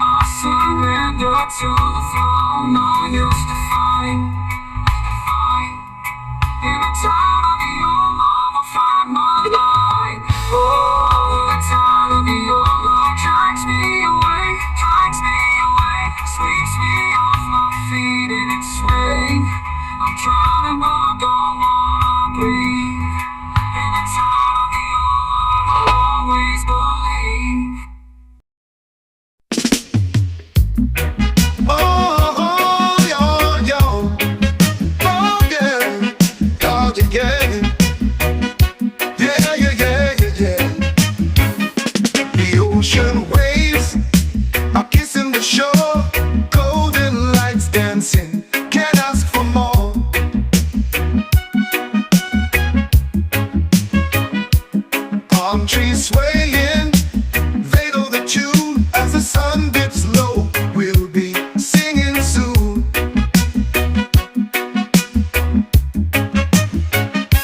I surrender to the flow, no use to fight. In the tide of your love I'll find my life. Oh, the tide of your love drags me away, sweeps me off my feet in its sway. I'm drowning but I don't wanna breathe. In the tide of your love I'll always believe. Oh, yo, yo. Oh, yeah. Oh, yeah, yeah. Yeah, yeah, yeah, yeah, yeah. The ocean waves are kissing the shore, golden lights dancing, can't ask for more. Palm trees swaying, they know the tune. As the sun dips low, we'll be singing soon.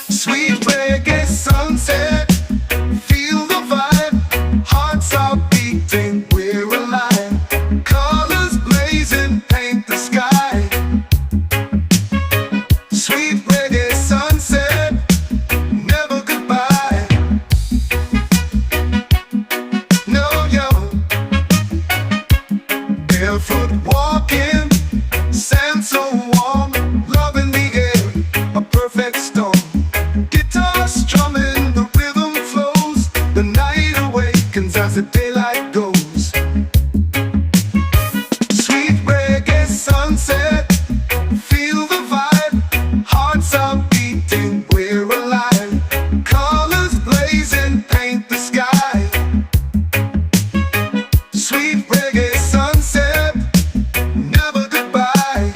Sweet reggae sunset, feel the vibe. Hearts are beating, we're alive. Colors blazing, paint the sky. Sweet reggae sunset, never goodbye. No, yo. Barefoot walking, sand so warm, love in the air, a perfect storm. Guitar strumming, the rhythm flows, the night awakens as the daylight goes. Sweet reggae sunset, feel the vibe. Hearts are beating, we're alive. Colors blazing, paint the sky. Sweet reggae sunset, never goodbye.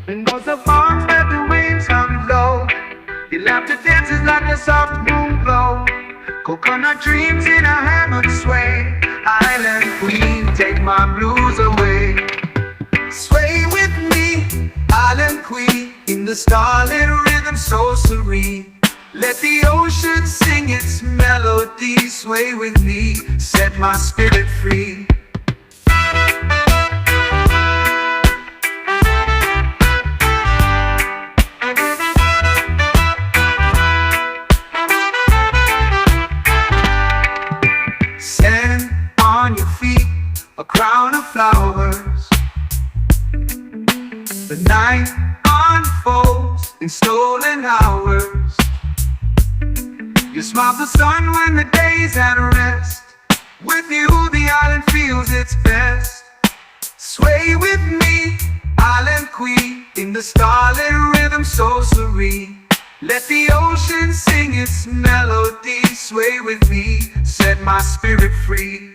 And goes the farms where the waves come low. Your laughter dances like a soft moon glow. Coconut dreams in a hammock sway. Island queen, take my blues away. Sway with me, island queen, in the starlit rhythm so serene. Let the ocean sing its melody. Sway with me, set my spirit free. Stand on your feet, a crown of flowers. The night unfolds in stolen hours. You smile the sun when the day's at rest. With you the island feels its best. Sway with me, island queen, in the starlit rhythm so serene. Let the ocean sing its melody. Sway with me, set my spirit free.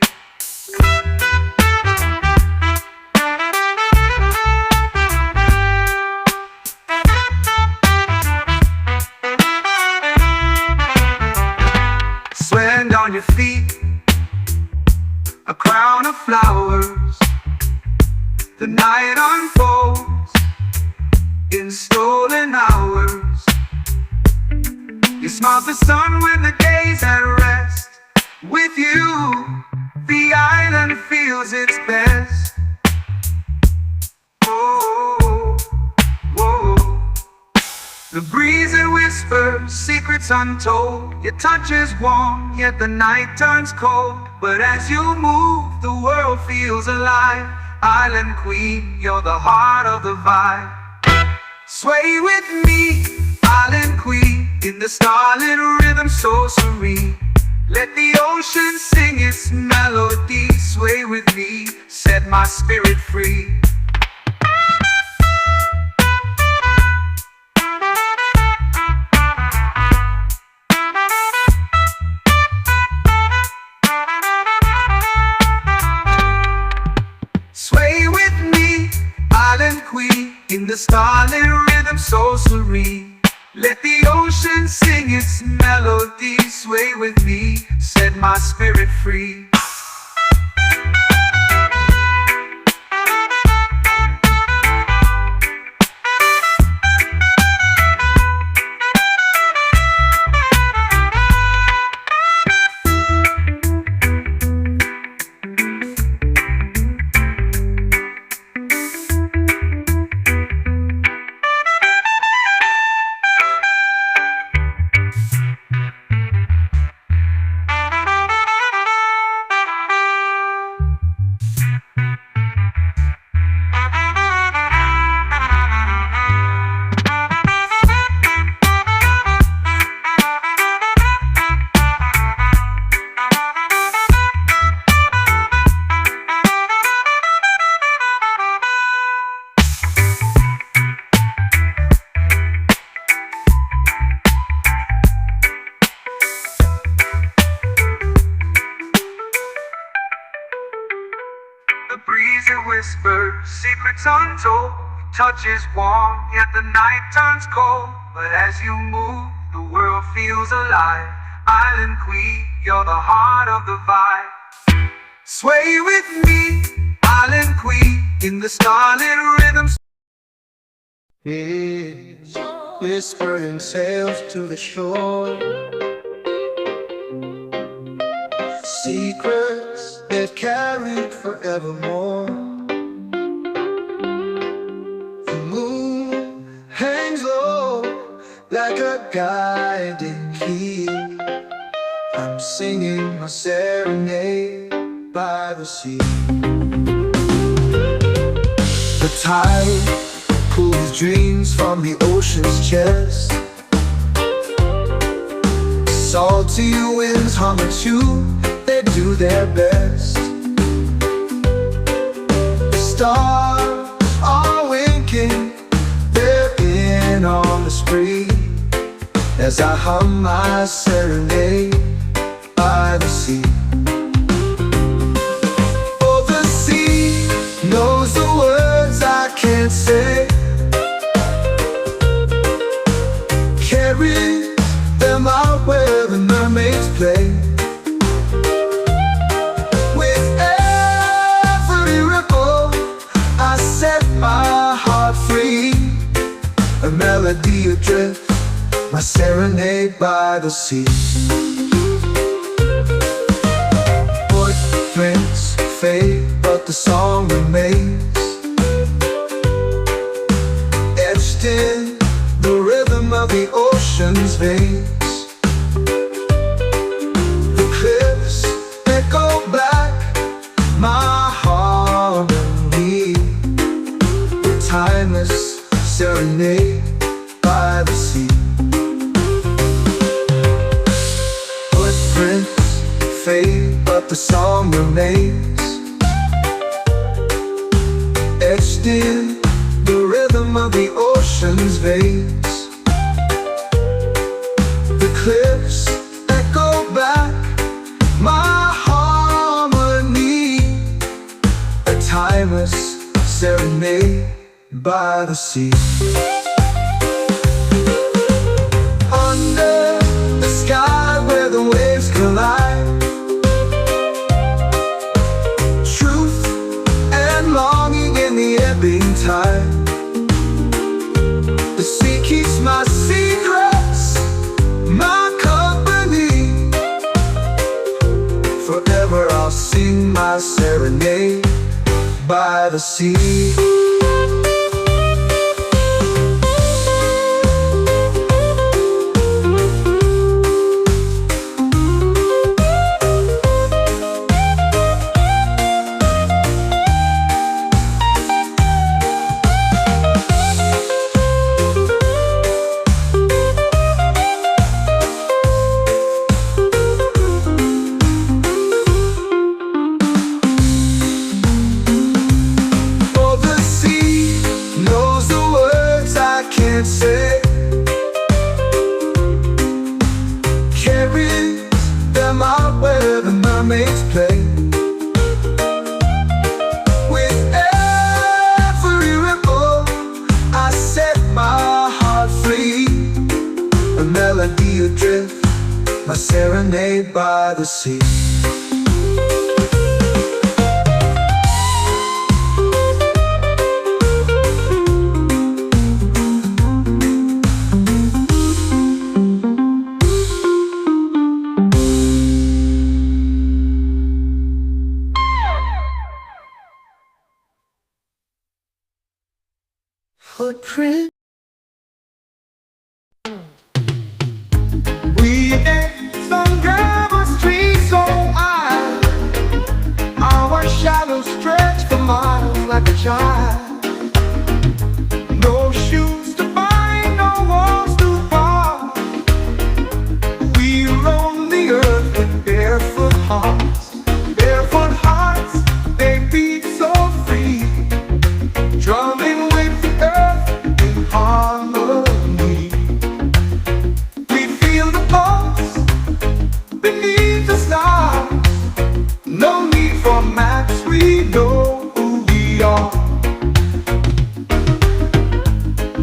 Stand on your feet, a crown of flowers. The night unfolds in stolen hours. You smile the sun when the day's at rest. With you, the island feels its best. Oh, whoa. The breeze that whispers secrets untold. Your touch is warm, yet the night turns cold. But as you move, the world feels alive. Island queen, you're the heart of the vibe. Sway with me, island queen, in the starlit rhythm so serene. Let the ocean sing its melody. Sway with me, set my spirit free. Sway with me, island queen, in the starlit rhythm so serene. Let the ocean sing its melody. Sway with me, set my spirit free. The breeze that whispers secrets untold. Touch is warm, yet the night turns cold. But as you move, the world feels alive. Island queen, you're the heart of the vibe. Sway with me, island queen, in the starlit rhythm. It's whispering sails to the shore. Secrets that carried forevermore. The moon hangs low like a guiding key. I'm singing a serenade by the sea. The tide pulls dreams from the ocean's chest. Salty winds hum a tune, they do their best. Stars are winking, they're in on the spree, as I hum my serenade by the sea. Oh, the sea knows the words I can't say. my heart free. A melody adrift, my serenade by the sea. Footprints fade, but the song remains, etched in the rhythm of the ocean's veins. The cliffs echo back my harmony, the timeless serenade by the sea. Footprints fade, but the song remains, etched in the rhythm of the ocean's veins. The cliffs echo back my harmony, a timeless serenade by the sea. Under the sky where the waves collide, truth and longing in the ebbing tide. The sea keeps my secrets, my company. Forever I'll sing my serenade by the sea. Say, carries them out where the mermaids play. With every ripple I set my heart free. A melody adrift, my serenade by the sea. Footprint. We danced on gravel streets so high, our shadows stretched for miles like a child. No shoes to bind, no walls to bar. We roam the earth with barefoot hearts. Barefoot hearts, they beat so free, drumming with the earth in harmony. We feel the pulse beneath the stars. No need for maps, we know who we are.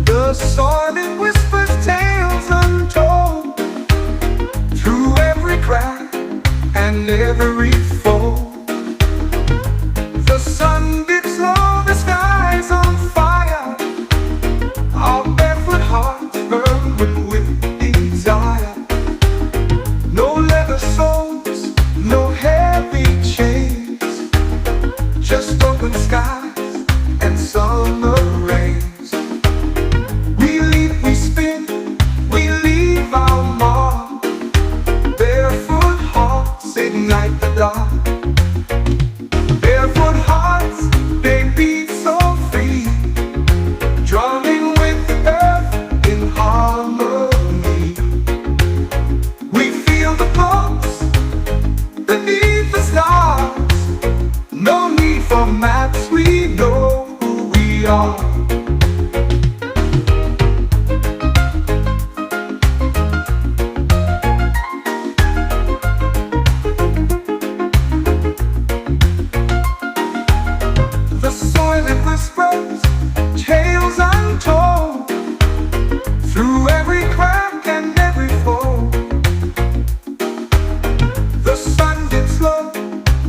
The soil it whispers tales untold, through every crack and every fold. The sun dips low, the sky's on fire. Our barefoot hearts burn with desire. No leather soles, no heavy chains, just open skies and summer rains. We leap, we spin, we leave our mark. Barefoot hearts ignite the dark. Barefoot hearts, they beat so free, drumming with the earth in harmony. We feel the pulse beneath the stars. No need for maps, we know who we are. The soil it whispers tales untold, through every crack and every fold. The sun dips low,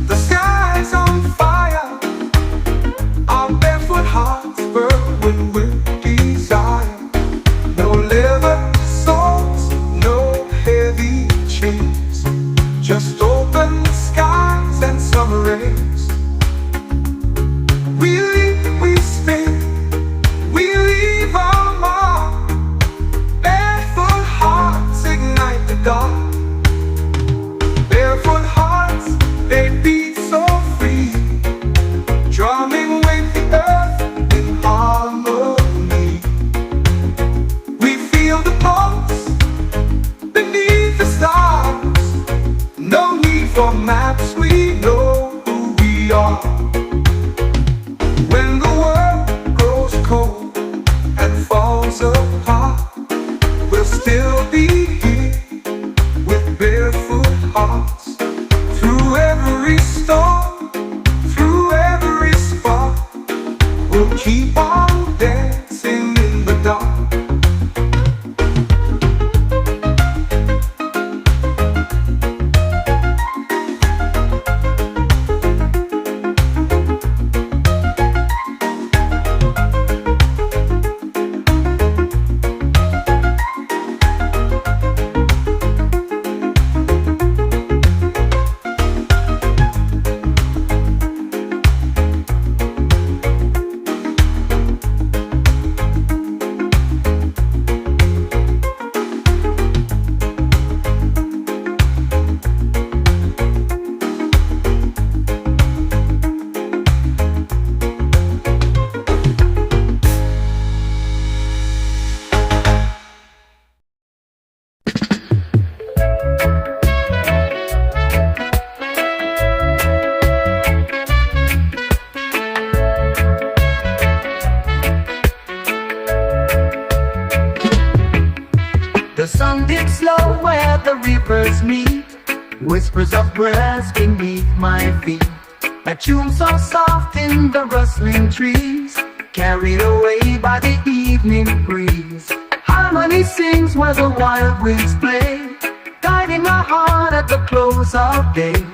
the sky's on fire. Our barefoot hearts burn sun dips low where the rivers meet. Whispers of birds beneath my feet. A tune so soft in the rustling trees, carried away by the evening breeze. Harmony sings where the wild winds play, guiding my heart at the close of day.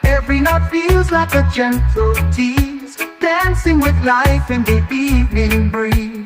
Every note feels like a gentle tease, dancing with life in the evening breeze.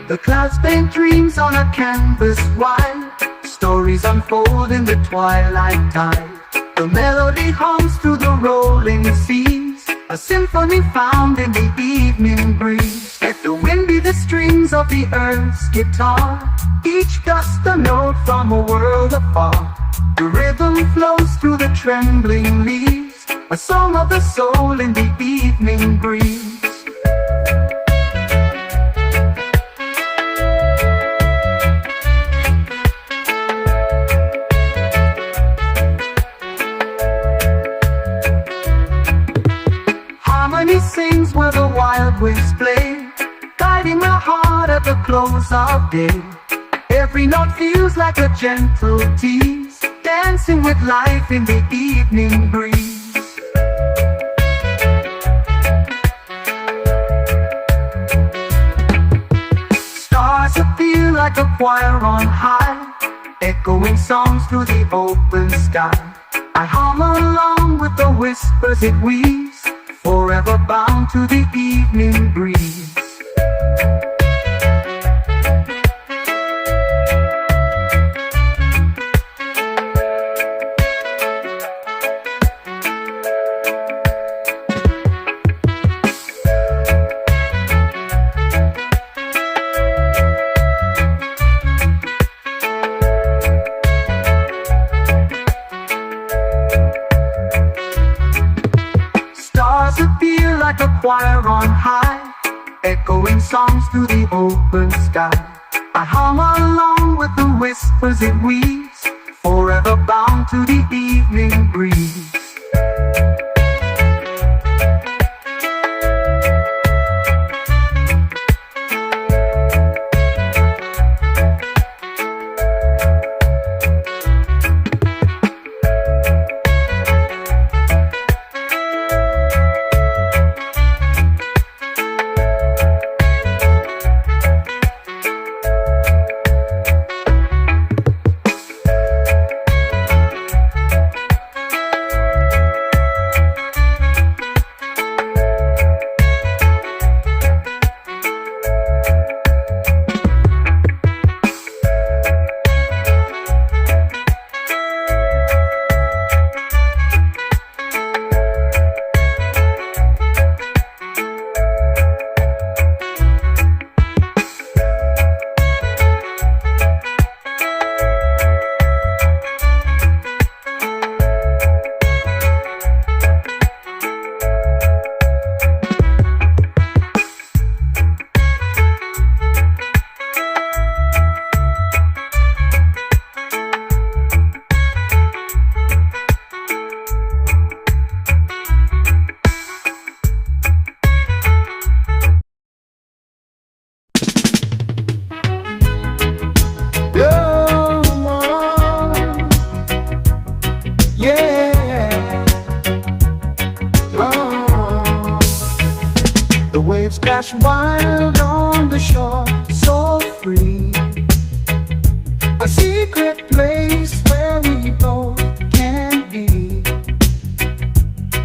The clouds paint dreams on a canvas wide, stories unfold in the twilight tide. The melody hums through the rolling seas, a symphony found in the evening breeze. Let the wind be the strings of the earth's guitar, each gust a note from a world afar. The rhythm flows through the trembling leaves, a song of the soul in the evening breeze. Harmony sings where the wild winds play, guiding my heart at the close of day. Every note feels like a gentle tease, dancing with life in the evening breeze. Stars appear like a choir on high, echoing songs through the open sky. I hum along with the whispers it weaves, forever bound to the evening breeze. Appear like a choir on high, echoing songs through the open sky. I hum along with the whispers it weaves, forever bound to the evening breeze. Crash wild on the shore, so free. A secret place where we both can be.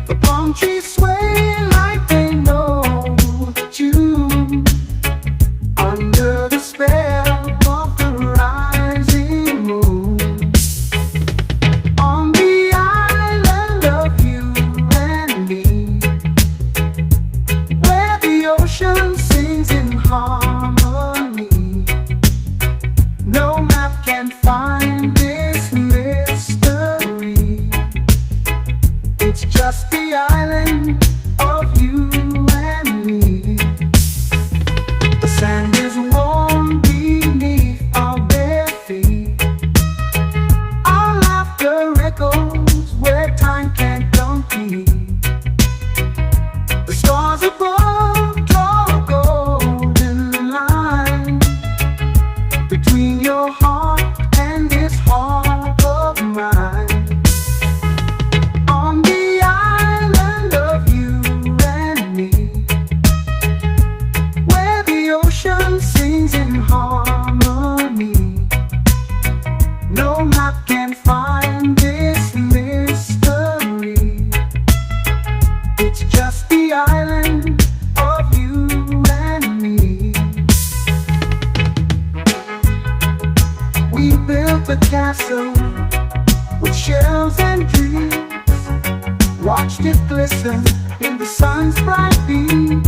The palm trees sway like they know you, under the spell of the rising moon. On the island of you and me, where the ocean sings in harmony. No map can find this mystery. It's just the island of you and me. The sand is warm beneath our bare feet. Our laughter echoes where time can't compete. The stars above draw castle with shells and dreams. Watched it glisten in the sun's bright beams.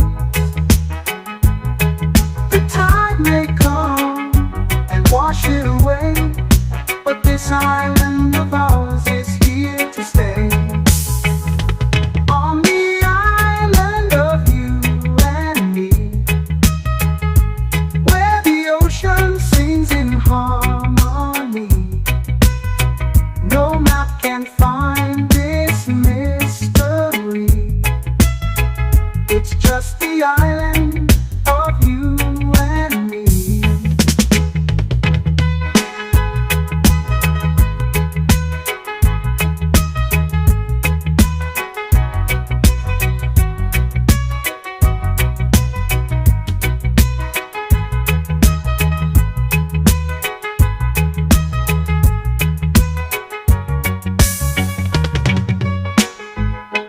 The tide may come and wash it away, but this island of ours is here to stay. On the island of you and me, where the ocean sings in harmony, no map can find this mystery. It's just the island of you and me.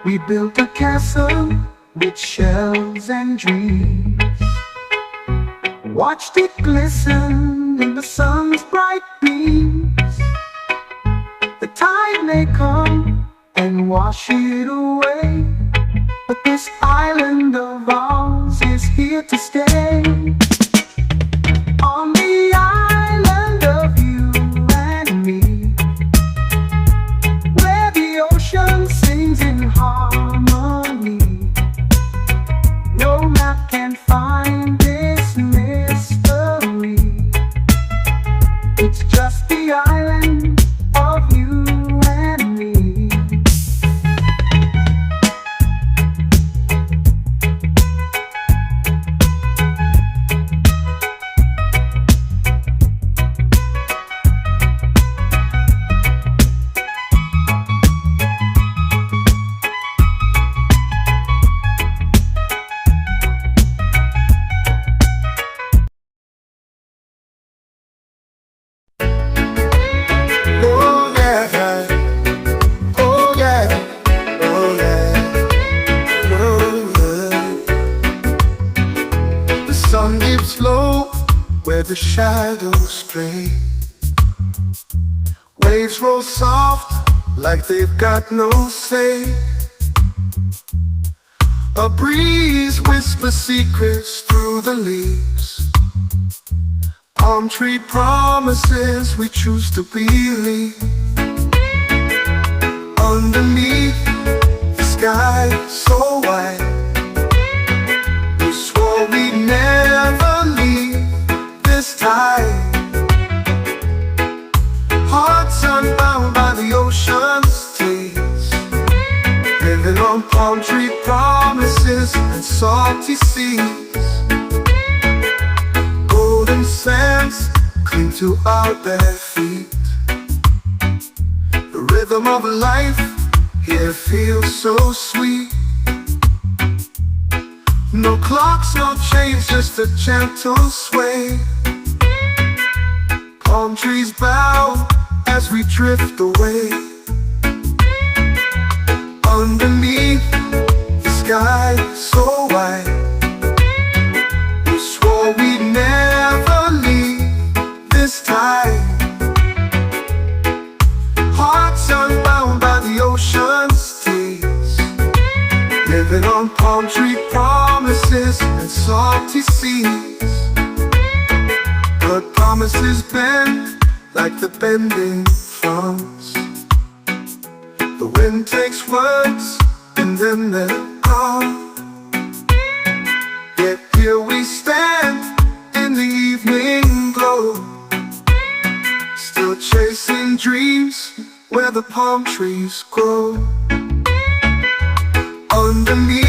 We built a castle with shells and dreams. Watched it glisten in the sun's bright beams. The tide may come and wash it away, but this island of ours is here to stay. On the island of you and me, where the ocean sings in harmony, no map can find this mystery. It's just the island of you and me. Oh yeah, oh yeah, oh yeah, oh yeah. The sun dips low where the shadows play. Waves roll soft like they've got no say. A breeze whispers secrets through the leaves. Palm tree promises we choose to believe. Underneath the sky so wide, we swore we'd never leave this time. Hearts unbound by the ocean's taste, living on palm tree promises and salty seas. Golden sands cling to our bare feet. The rhythm of life here feels so sweet. No clocks, no chains, just a gentle sway. Palm trees bow as we drift away. Underneath the sky so wide, we swore we'd never leave this time. Hearts unbound by the ocean's tears, living on palm tree promises and salty seas. But promises bend like the bending fronds. The wind takes words and then they're gone. Yet here we stand in the evening glow, still chasing dreams where the palm trees grow. Underneath